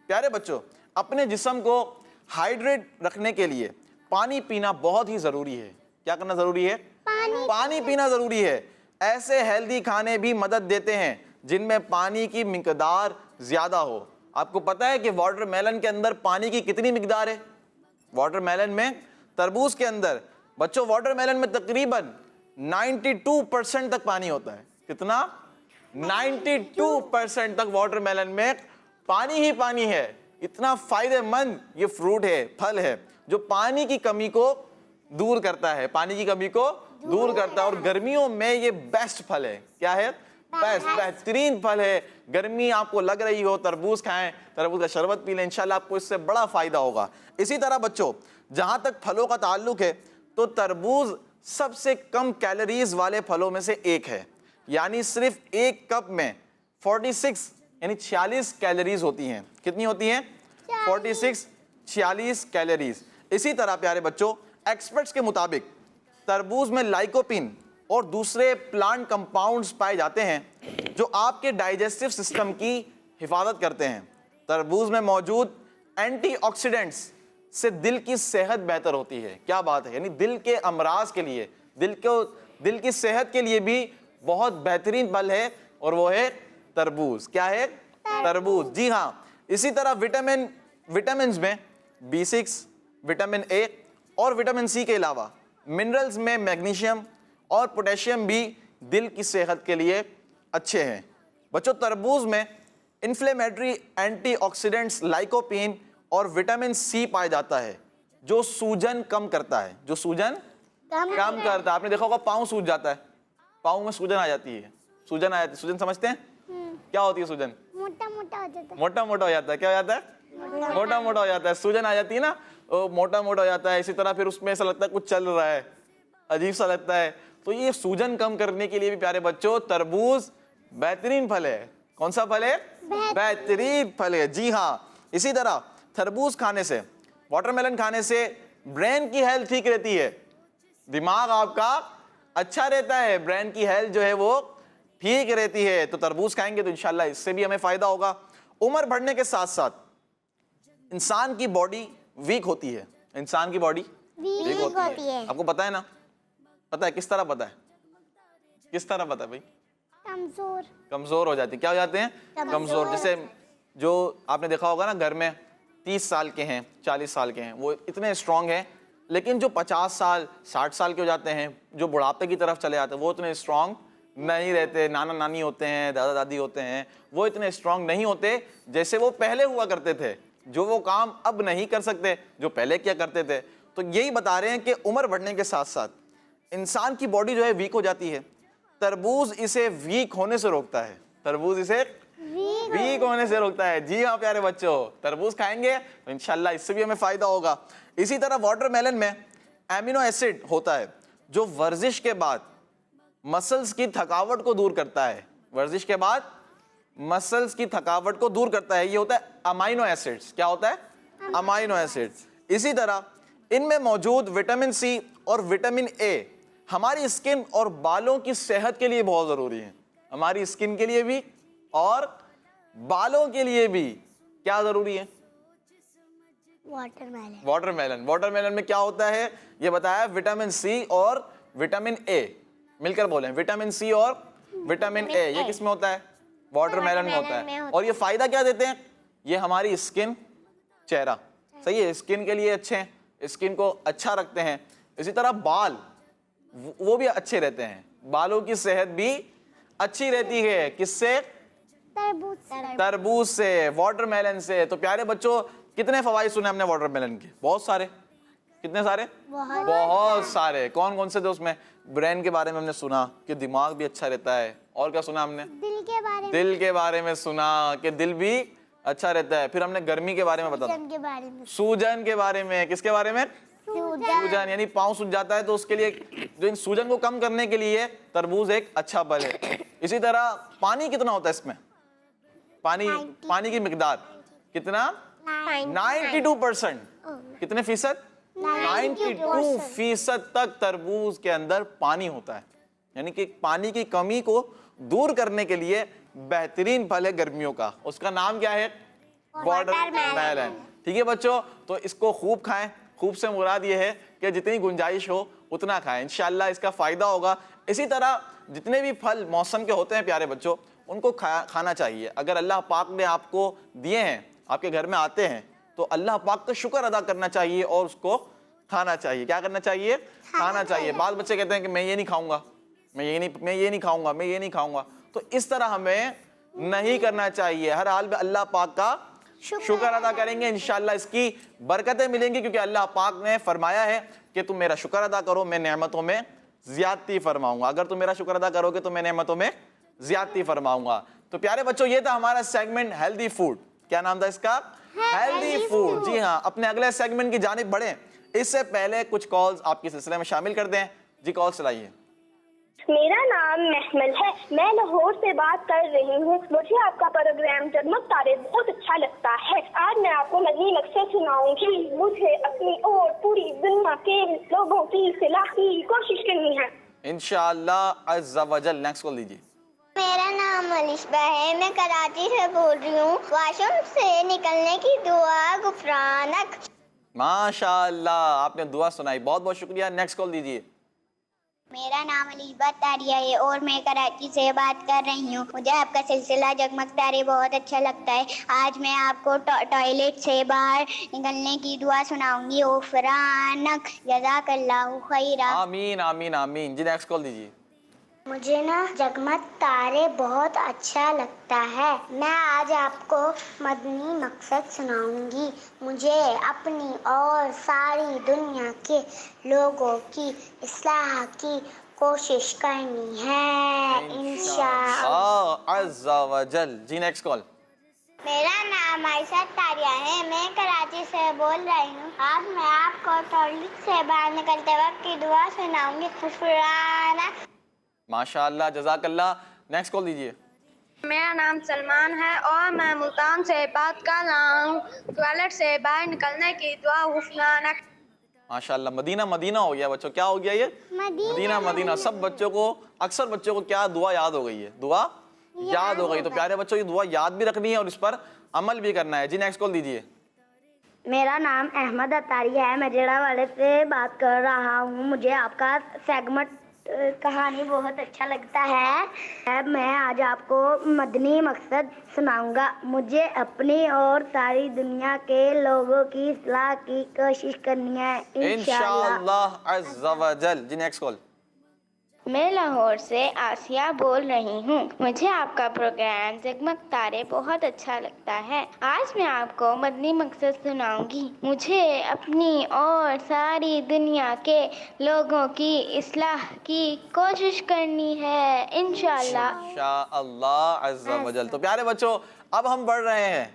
پیارے بچوں, اپنے جسم کو ہائیڈریٹ رکھنے کے لیے پانی پینا بہت ہی ضروری ہے. کیا کرنا ضروری ہے؟ پانی پینا ضروری ہے. ایسے ہیلدی کھانے بھی مدد دیتے ہیں جن میں پانی کی مقدار زیادہ ہو. آپ کو پتا ہے کہ واٹر میلن کے اندر پانی کی کتنی مقدار ہے؟ واٹر میلن میں, تربوز کے اندر بچوں, واٹر میلن میں تقریباً 92% تک پانی ہوتا ہے. کتنا؟ 92% تک واٹر میلن میں پانی ہی پانی ہے. اتنا فائدہ مند یہ فروٹ ہے, پھل ہے, جو پانی کی کمی کو دور کرتا ہے, پانی کی کمی کو دور کرتا ہے. اور گرمیوں میں یہ بیسٹ پھل ہے. کیا ہے؟ بہترین پھل ہے. گرمی آپ کو لگ رہی ہو, تربوز کھائیں, تربوز کا شربت پی لیں, انشاءاللہ آپ کو اس سے بڑا فائدہ ہوگا. اسی طرح بچوں, جہاں تک پھلوں کا تعلق ہے تو تربوز سب سے کم کیلوریز والے پھلوں میں سے ایک ہے. یعنی صرف ایک کپ میں 46 یعنی 46 کیلوریز ہوتی ہیں. کتنی ہوتی ہیں؟ 46 کیلوریز. اسی طرح پیارے بچوں, ایکسپرٹس کے مطابق تربوز میں لائکوپین اور دوسرے پلانٹ کمپاؤنڈز پائے جاتے ہیں جو آپ کے ڈائجسٹو سسٹم کی حفاظت کرتے ہیں. تربوز میں موجود اینٹی آکسیڈنٹس سے دل کی صحت بہتر ہوتی ہے. کیا بات ہے, یعنی دل کے امراض کے لیے, دل کی صحت کے لیے بھی بہت بہترین پھل ہے, اور وہ ہے تربوز. کیا ہے؟ تربوز. جی ہاں. اسی طرح وٹامنز میں B6, وٹامن A اور وٹامن C کے علاوہ منرلز میں میگنیشیم اور پوٹیشیم بھی دل کی صحت کے لیے اچھے ہیں. بچوں, تربوز میں انفلیمیٹری اینٹی آکسیڈنٹس لائکوپین اور وٹامن C پایا جاتا ہے جو سوجن کم کرتا ہے. جو سوجن کم کرتا ہے. آپ نے دیکھا ہوگا پاؤں سوج جاتا ہے, پاؤں میں سوجن آ جاتی ہے. سوجن آ جاتی ہے, سوجن سمجھتے ہیں کیا ہوتی ہے؟ سوجن موٹا موٹا ہو جاتا ہے. کیا ہو جاتا ہے؟ موٹا موٹا ہو جاتا ہے. سوجن آ جاتی ہے نا, موٹا موٹا ہو جاتا ہے. اسی طرح پھر اس میں ایسا لگتا ہے کچھ چل رہا ہے, عجیب سا لگتا ہے. تو یہ سوجن کم کرنے کے لیے بھی پیارے بچوں تربوز بہترین پھل ہے. کون سا پھل ہے؟ بہترین پھل ہے. جی ہاں. اسی طرح تربوز کھانے سے, واٹر میلن کھانے سے برین کی ہیلتھ ٹھیک رہتی ہے, دماغ آپ کا اچھا رہتا ہے, برین کی ہیلتھ جو ہے وہ ٹھیک رہتی ہے. تو تربوز کھائیں گے تو انشاءاللہ اس سے بھی ہمیں فائدہ ہوگا. عمر بڑھنے کے ساتھ ساتھ انسان کی باڈی ویک ہوتی ہے, انسان کی باڈی ویک ہوتی ہے. آپ کو پتا ہے نا, پتا ہے کس طرح پتا ہے, کس طرح پتا ہے بھائی؟ کمزور ہو جاتی. کیا ہو جاتے ہیں؟ کمزور. جیسے جو آپ نے دیکھا ہوگا نا گھر میں 30 سال کے ہیں 40 سال کے ہیں وہ اتنے اسٹرانگ ہیں, لیکن جو 50 سال 60 سال کے ہو جاتے ہیں, جو بڑھاپے کی طرف چلے جاتے ہیں, وہ اتنے اسٹرانگ نہیں رہتے. نانا نانی ہوتے ہیں, دادا دادی ہوتے ہیں, وہ اتنے اسٹرانگ نہیں ہوتے جیسے وہ پہلے ہوا کرتے تھے, جو وہ کام اب نہیں کر سکتے جو پہلے کیا کرتے تھے. تو یہی بتا رہے ہیں کہ عمر بڑھنے کے ساتھ ساتھ انسان کی باڈی جو ہے ویک ہو جاتی ہے. تربوز اسے ویک ہونے سے روکتا ہے, تربوز اسے ویک ہونے سے روکتا ہے. جی ہاں پیارے بچوں, تربوز کھائیں گے تو انشاءاللہ اس سے بھی ہمیں فائدہ ہوگا. اسی طرح واٹر میلن میں امینو ایسڈ ہوتا ہے جو ورزش کے بعد مسلز کی تھکاوٹ کو دور کرتا ہے. ورزش کے بعد مسلز کی تھکاوٹ کو دور کرتا ہے, یہ ہوتا ہے امائنو ایسڈز. کیا ہوتا ہے؟ Amino acids. اسی طرح ان میں موجود وٹامن سی اور وٹامن اے ہماری اسکن اور بالوں کی صحت کے لیے بہت ضروری ہے. ہماری اسکن کے لیے بھی اور بالوں کے لیے بھی کیا ضروری ہے؟ Water melon. واٹر میلن میں کیا ہوتا ہے یہ بتایا, وٹامن سی اور وٹامن اے. مل کر بولیں, وٹامن سی اور وٹامن اے. یہ کس میں ہوتا ہے؟ واٹر میلن میں ہوتا ہے. اور یہ فائدہ کیا دیتے ہیں؟ یہ ہماری اسکن, چہرہ صحیح ہے, اسکن کے لیے اچھے ہیں, اسکن کو اچھا رکھتے ہیں. اسی طرح بال وہ بھی اچھے رہتے ہیں, بالوں کی صحت بھی اچھی رہتی ہے. کس سے؟ تربوز سے, واٹر میلن سے. تو پیارے بچوں کتنے فوائد سنے ہم نے واٹر میلن کے؟ بہت سارے. کتنے سارے؟ بہت سارے. کون کون سے تھے اس میں؟ برین کے بارے میں ہم نے سنا کہ دماغ بھی اچھا رہتا ہے. اور کیا سنا ہم نے؟ دل کے بارے میں سنا کہ دل بھی اچھا رہتا ہے. پھر ہم نے گرمی کے بارے میں بتا, سوجن کے بارے میں. کس کے بارے میں؟ سوجن, یعنی پاؤں سوج جاتا ہے تو اس کے لیے جو ان سوجن کو کم کرنے کے لیے تربوز ایک اچھا پھل ہے. اسی طرح پانی کتنا ہوتا ہے اس میں؟ پانی کی مقدار کتنا؟ 92%. کتنے فیصد؟ 92% تک تربوز کے اندر پانی ہوتا ہے. یعنی کہ پانی کی کمی کو دور کرنے کے لیے بہترین پھل ہے گرمیوں کا. اس کا نام کیا ہے؟ Water melon. ٹھیک ہے بچوں, تو اس کو خوب کھائیں. خوب سے مراد یہ ہے کہ جتنی گنجائش ہو اتنا کھائیں, انشاءاللہ اس کا فائدہ ہوگا. اسی طرح جتنے بھی پھل موسم کے ہوتے ہیں پیارے بچوں ان کو کھانا چاہیے. اگر اللہ پاک نے آپ کو دیے ہیں, آپ کے گھر میں آتے ہیں, تو اللہ پاک کا شکر ادا کرنا چاہیے اور اس کو کھانا چاہیے. کیا کرنا چاہیے؟ کھانا چاہیے. بعض بچے کہتے ہیں کہ میں یہ نہیں کھاؤں گا, میں یہ نہیں کھاؤں گا, میں یہ نہیں کھاؤں گا. تو اس طرح ہمیں نہیں کرنا چاہیے. ہر حال میں اللہ پاک کا شکر ادا کریں گے, انشاءاللہ اس کی برکتیں ملیں گی, کیونکہ اللہ پاک نے فرمایا ہے کہ تم میرا شکر ادا کرو, میں نعمتوں میں زیادتی فرماؤں گا. اگر تم میرا شکر ادا کرو گے تو میں نعمتوں میں زیادتی فرماؤں گا. تو پیارے بچوں یہ تھا ہمارا سیگمنٹ ہیلدی فوڈ. کیا نام تھا اس کا؟ Healthy food. جی ہاں, اپنے اگلے سیگمنٹ کی جانب بڑھیں. اس سے پہلے کچھ کالز آپ کے سلسلے میں شامل کر دیں. جی کال چلائیے. میرا نام محمل ہے, میں لاہور سے بات کر رہی ہوں. مجھے آپ کا پروگرام جگمگ تارے بہت اچھا لگتا ہے. آج میں آپ کو مدنی مقصد سناؤں گی. مجھے اپنی اور پوری دنیا کے لوگوں کی اصلاح کی کوشش کرنی ہے انشاءاللہ عز و جل. نیکسٹ کال دیجیے. میرا نام ملشبہ ہے, میں کراچی سے بول رہی ہوں. واش روم سے نکلنے کی دعا غفرانک. ماشاءاللہ آپ نے دعا سنائی, بہت بہت شکریہ. نیکسٹ کال دیجیے. میرا نام علیبہ تاریہ ہے اور میں کراچی سے بات کر رہی ہوں. مجھے آپ کا سلسلہ جگمگ تارے بہت اچھا لگتا ہے. آج میں آپ کو ٹوائلٹ سے باہر نکلنے کی دعا سناؤں گی. غفرانک. جزاک اللہ خیرا. آمین آمین آمین. جی نیکسٹ کال دیجیے. مجھے نا جگمگ تارے بہت اچھا لگتا ہے. میں آج آپ کو مدنی مقصد سناؤں گی. مجھے اپنی اور ساری دنیا کے لوگوں کی اصلاح کی کوشش کرنی ہے انشاءاللہ عز و جل. جی نیکسٹ کال. میرا نام عائشہ تاریہ ہے, میں کراچی سے بول رہی ہوں. آج میں آپ کو ٹوائلٹ سے باہر نکلتے وقت کی دعا سناؤں گی. غفرانک. ماشاءاللہ جزاک اللہ. نیکسٹ کال دیجیے. میرا نام سلمان ہے اور میں ملتان سے بات کر رہا ہوں. ٹوائلٹ سے باہر نکلنے کی دعا غفرانک. ماشاءاللہ مدینہ مدینہ ہو گیا بچوں. کیا ہو گیا یہ؟ مدینہ مدینہ. سب بچوں کو اکثر بچوں کو کیا دعا یاد ہو گئی ہے؟ دعا یاد ہو گئی. تو پیارے بچوں یہ دعا یاد بھی رکھنی ہے اور اس پر عمل بھی کرنا ہے. جی نیکسٹ کال دیجیے. میرا نام احمد اتاری ہے. میں جیڑا والے سے بات کر رہا ہوں. مجھے آپ کا سیگمنٹ کہانی بہت اچھا لگتا ہے. میں آج آپ کو مدنی مقصد سناؤں گا. مجھے اپنی اور ساری دنیا کے لوگوں کی اصلاح کی کوشش کرنی ہے انشاءاللہ عز و جل. جی نیکسٹ کال. میں لاہور سے آسیہ بول رہی ہوں. مجھے آپ کا پروگرام جگمگ تارے بہت اچھا لگتا ہے. آج میں آپ کو مدنی مقصد سناؤں گی. مجھے اپنی اور ساری دنیا کے لوگوں کی اصلاح کی کوشش کرنی ہے انشاءاللہ. انشاءاللہ عز و جل. تو پیارے بچوں اب ہم بڑھ رہے ہیں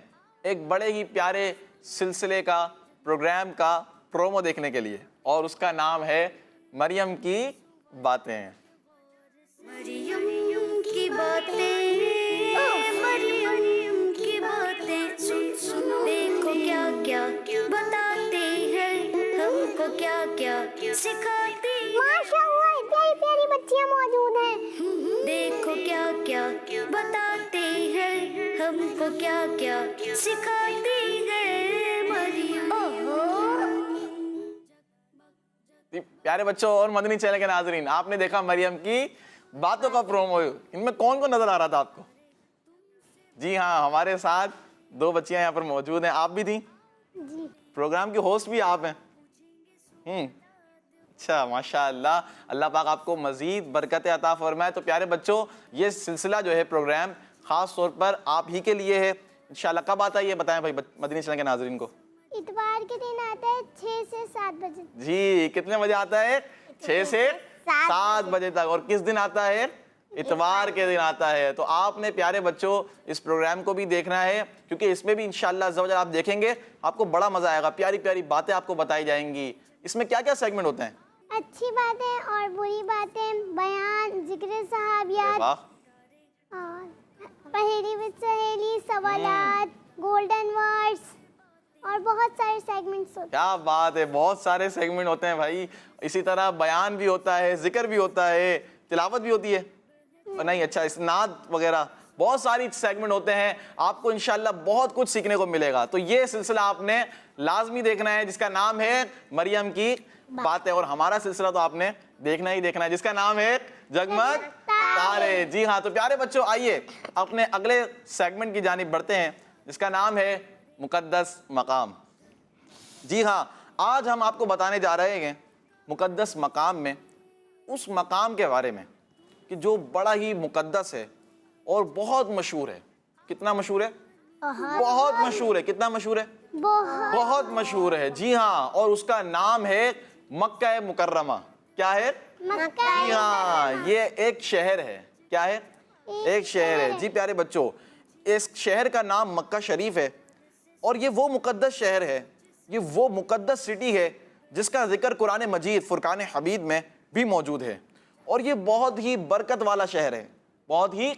ایک بڑے ہی پیارے سلسلے کا پروگرام کا پرومو دیکھنے کے لیے اور اس کا نام ہے مریم کی باتیں. مریم کی باتیں، مریم کی باتیں سن سن دیکھو کیا کیا بتاتے ہیں ہم کو، کیا کیا سکھاتے ہیں. ماشاءاللہ پیاری پیاری بچیاں موجود ہیں. دیکھو کیا کیا بتاتے ہیں ہم کو، کیا کیا سکھاتے ہیں مریم. پیارے بچوں اور مدنی چینل کے ناظرین، آپ نے دیکھا مریم کی باتوں کا پرومو. ان میں کون کون نظر آ رہا تھا آپ کو؟ جی ہاں ہمارے ساتھ دو بچیاں یہاں پر موجود ہیں. آپ بھی تھیں؟ پروگرام کی ہوسٹ بھی آپ ہیں. اچھا ماشاءاللہ. اللہ پاک آپ کو مزید برکت عطا فرمائے. تو پیارے بچوں یہ سلسلہ جو ہے پروگرام خاص طور پر آپ ہی کے لیے ہے انشاءاللہ. کب آتا ہے یہ بتائیں بھائی مدنی چینل کے ناظرین کو. اتوار کے دن آتا ہے 6 سے 7 بجے. جی کتنے بجے آتا ہے؟ 6 سے 7 بجے تک. اور کس دن آتا ہے؟ اتوار کے دن آتا ہے. تو آپ نے پیارے بچوں اس پروگرام کو بھی دیکھنا ہے کیونکہ اس میں بھی انشاءاللہ عز و جل آپ دیکھیں گے آپ کو بڑا مزہ آئے گا. پیاری پیاری باتیں آپ کو بتائی جائیں گی. اس میں کیا کیا سیگمنٹ ہوتے ہیں؟ اچھی باتیں اور بری باتیں، بیان، ذکر صحابیات اور پہیلی وچ سہیلی، سوالات، گولڈن ورڈز اور بہت سارے سیگمنٹس ہوتے ہیں. کیا بات ہے. بہت سارے سیگمنٹ ہوتے ہیں بھائی. اسی طرح بیان بھی ہوتا ہے، ذکر بھی ہوتا ہے، تلاوت بھی ہوتی ہے نہیں اچھا اسناد وغیرہ بہت ساری سیگمنٹ ہوتے ہیں. آپ کو انشاءاللہ بہت کچھ سیکھنے کو ملے گا. تو یہ سلسلہ آپ نے لازمی دیکھنا ہے جس کا نام ہے مریم کی باتیں. اور ہمارا سلسلہ تو آپ نے دیکھنا ہی دیکھنا ہے جس کا نام ہے جگمگ تارے. جی ہاں. تو پیارے بچوں آئیے اپنے اگلے سیگمنٹ کی جانب بڑھتے ہیں جس کا نام ہے مقدس مقام. جی ہاں آج ہم آپ کو بتانے جا رہے ہیں مقدس مقام میں اس مقام کے بارے میں کہ جو بڑا ہی مقدس ہے اور بہت مشہور ہے. کتنا مشہور ہے؟ بہت مشہور ہے. کتنا مشہور ہے؟ بہت مشہور ہے. جی ہاں. اور اس کا نام ہے مکہ مکرمہ. کیا ہے؟ جی ہاں یہ ایک شہر ہے. کیا ہے؟ ایک شہر ہے. جی پیارے بچوں اس شہر کا نام مکہ شریف ہے اور یہ وہ مقدس شہر ہے، یہ وہ مقدس سٹی ہے جس کا ذکر قرآن مجید فرقان حمید میں بھی موجود ہے. اور یہ بہت ہی برکت والا شہر ہے. بہت ہی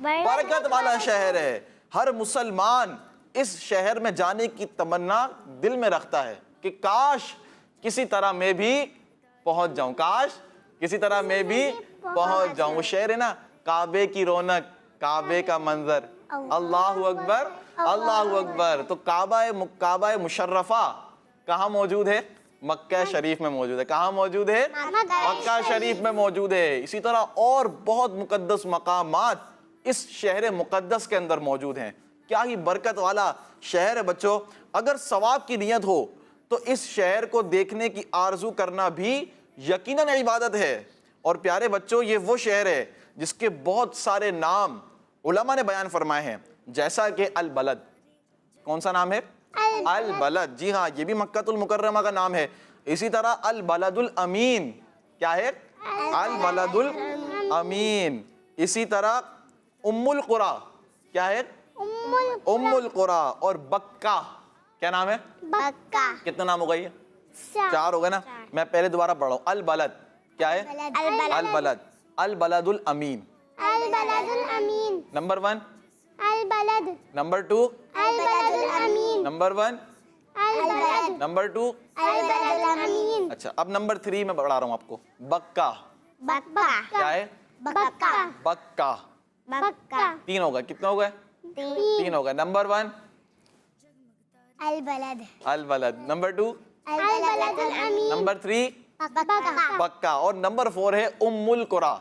برکت والا شہر ہے. ہر مسلمان اس شہر میں جانے کی تمنا دل میں رکھتا ہے کہ کاش کسی طرح میں بھی پہنچ جاؤں. کاش کسی طرح میں بھی پہنچ جاؤں. وہ شہر ہے نا کعبے کی رونق، کعبے کا منظر. اللہ اکبر اللہ اکبر. تو کعبہ مشرفہ کہاں موجود ہے؟ مکہ شریف میں موجود ہے. کہاں موجود ہے؟ مکہ شریف میں موجود ہے. اسی طرح اور بہت مقدس مقامات اس شہر مقدس کے اندر موجود ہیں. کیا ہی برکت والا شہر ہے بچوں. اگر ثواب کی نیت ہو تو اس شہر کو دیکھنے کی آرزو کرنا بھی یقیناً عبادت ہے. اور پیارے بچوں یہ وہ شہر ہے جس کے بہت سارے نام علماء نے بیان فرمائے ہیں جیسا کہ البلد. کون سا نام ہے؟ البلد. جی ہاں یہ بھی مکہ المکرمہ کا نام ہے. اسی طرح البلد الامین. کیا ہے؟ البلد الامین. اسی طرح ام القری. کیا ہے؟ ام القری. اور بکہ. کیا نام ہے؟ بکہ. کتنا نام ہو گئی ہے؟ 4 ہو گئے نا. میں پہلے دوبارہ پڑھ رہا ہوں. البلد. کیا ہے؟ البلد. البلد الامین. البلد الامین. نمبر 1 البلد. نمبر 2 البلد الامین. نمبر 1 نمبر 2 اچھا اب نمبر 3 میں بڑھا رہا ہوں آپ کو. بکا کیا ہے؟ بکا 3 ہوگا. کتنا ہوگا؟ 3 ہوگا. نمبر 1 البلد. نمبر 2 نمبر 3 بکا. اور نمبر 4 ہے ام القرا.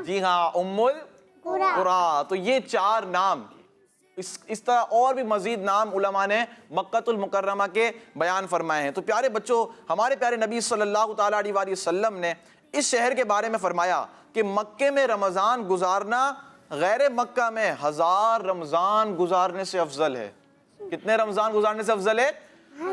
جی ہاں ام القرا. تو یہ 4 نام اس طرح اور بھی مزید نام علماء نے مکۃ المکرمہ کے بیان فرمائے ہیں. تو پیارے بچوں ہمارے پیارے نبی صلی اللہ تعالیٰ علیہ وآلہ وسلم نے اس شہر کے بارے میں فرمایا کہ مکے میں رمضان گزارنا غیر مکہ میں 1000 رمضان گزارنے سے افضل ہے. کتنے رمضان گزارنے سے افضل ہے؟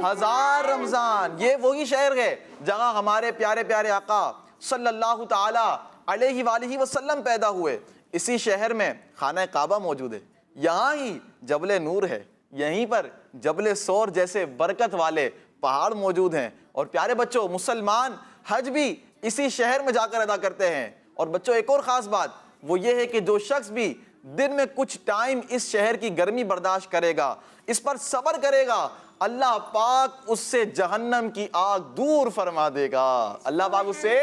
1000 رمضان. یہ وہی شہر ہے جہاں ہمارے پیارے پیارے آقا صلی اللہ تعالیٰ علیہ وآلہ وسلم پیدا ہوئے. اسی شہر میں خانہ کعبہ موجود ہے. یہاں ہی جبل نور ہے. یہیں پر جبل سور جیسے برکت والے پہاڑ موجود ہیں. اور پیارے بچوں مسلمان حج بھی اسی شہر میں جا کر ادا کرتے ہیں. اور بچوں ایک اور خاص بات وہ یہ ہے کہ جو شخص بھی دن میں کچھ ٹائم اس شہر کی گرمی برداشت کرے گا, اس پر صبر کرے گا, اللہ پاک اس سے جہنم کی آگ دور فرما دے گا. اللہ پاک اس سے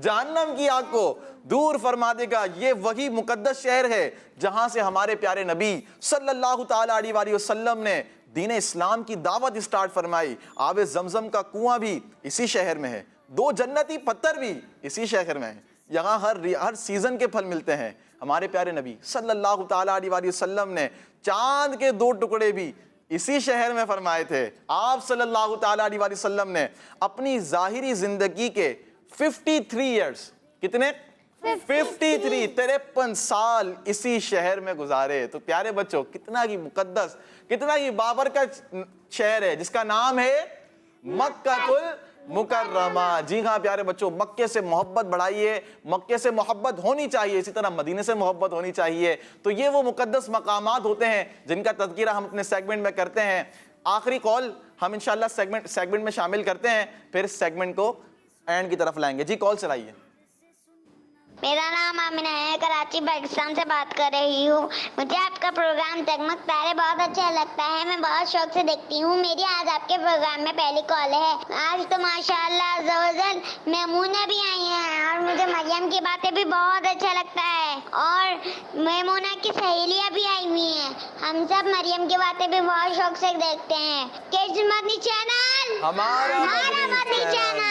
جہنم کی آگ کو دور فرما دے گا. یہ وہی مقدس شہر ہے جہاں سے ہمارے پیارے نبی صلی اللہ تعالیٰ علیہ وآلہ وسلم نے دین اسلام کی دعوت اسٹارٹ فرمائی. آب زمزم کا کنواں بھی اسی شہر میں ہے. 2 جنتی پتھر بھی اسی شہر میں ہیں. یہاں ہر سیزن کے پھل ملتے ہیں. ہمارے پیارے نبی صلی اللہ تعالیٰ علیہ وآلہ وسلم نے چاند کے 2 ٹکڑے بھی اسی شہر میں فرمائے تھے. آپ صلی اللہ تعالیٰ علیہ وآلہ وسلم نے اپنی ظاہری زندگی کے 53 ایئرز کتنے 53 سال اسی شہر میں گزارے. تو پیارے بچوں کتنا ہی مقدس کتنا ہی بابرکت شہر ہے جس کا نام ہے مکہ المکرمہ. جی ہاں پیارے بچوں مکے سے محبت بڑھائیے. مکے سے محبت ہونی چاہیے, اسی طرح مدینے سے محبت ہونی چاہیے. تو یہ وہ مقدس مقامات ہوتے ہیں جن کا تذکرہ ہم اپنے سیگمنٹ میں کرتے ہیں. آخری کال ہم انشاءاللہ سیگمنٹ میں شامل کرتے ہیں, پھر سیگمنٹ کو اینڈ کی طرف لائیں گے. جی کال چلائیے. میرا نام آمنہ ہے, کراچی پاکستان سے بات کر رہی ہوں. مجھے آپ کا پروگرام جگمگ تارے بہت اچھا لگتا ہے. میں بہت شوق سے دیکھتی ہوں. میری آج آپ کے پروگرام میں پہلی کال ہے. آج تو ماشاءاللہ عز و جل میمونہ بھی آئی ہیں اور مجھے مریم کی باتیں بھی بہت اچھا لگتا ہے. اور میمونہ کی سہیلیاں بھی آئی ہوئی ہیں. ہم سب مریم کی باتیں بھی بہت شوق سے دیکھتے ہیں. کیڈز مدنی چینل ہمارا مدنی چینل.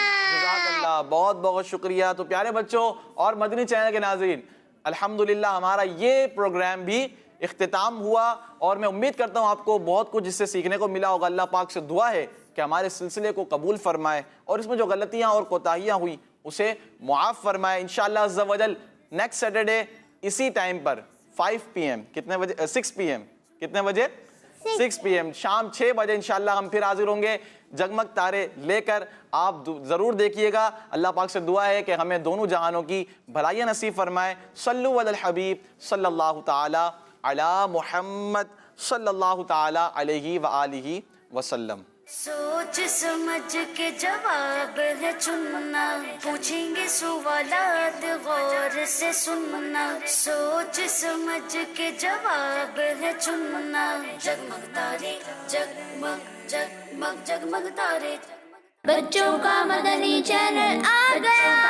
بہت بہت شکریہ. تو پیارے بچوں اور مدنی چینل کے ناظرین الحمدللہ ہمارا یہ پروگرام بھی اختتام ہوا اور میں امید کرتا ہوں آپ کو بہت کچھ اس سے سیکھنے کو ملا ہوگا. اللہ پاک سے دعا ہے کہ ہمارے سلسلے کو قبول فرمائے اور اس میں جو غلطیاں اور کوتاہیاں ہوئی اسے معاف فرمائے. انشاءاللہ عز و جل نیکسٹ سیٹرڈے اسی ٹائم پر 5 PM کتنے بجے 6 PM کتنے بجے 6 PM شام 6 بجے انشاءاللہ ہم پھر حاضر ہوں گے جگمگ تارے لے کر. آپ ضرور دیکھیے گا. اللہ پاک سے دعا ہے کہ ہمیں دونوں جہانوں کی بھلائیاں نصیب فرمائے. صلو علی الحبیب صلی اللہ تعالی علی محمد صلی اللہ تعالی علیہ وآلہ وسلم. سوچ سمجھ کے جواب ہے چننا, پوچھیں گے سوالات غور سے سننا. سوچ سمجھ کے جواب ہے چننا. جگمگ تارے جگمگ جگمگ جگمگ تارے. بچوں کا مدنی چینل آ گیا.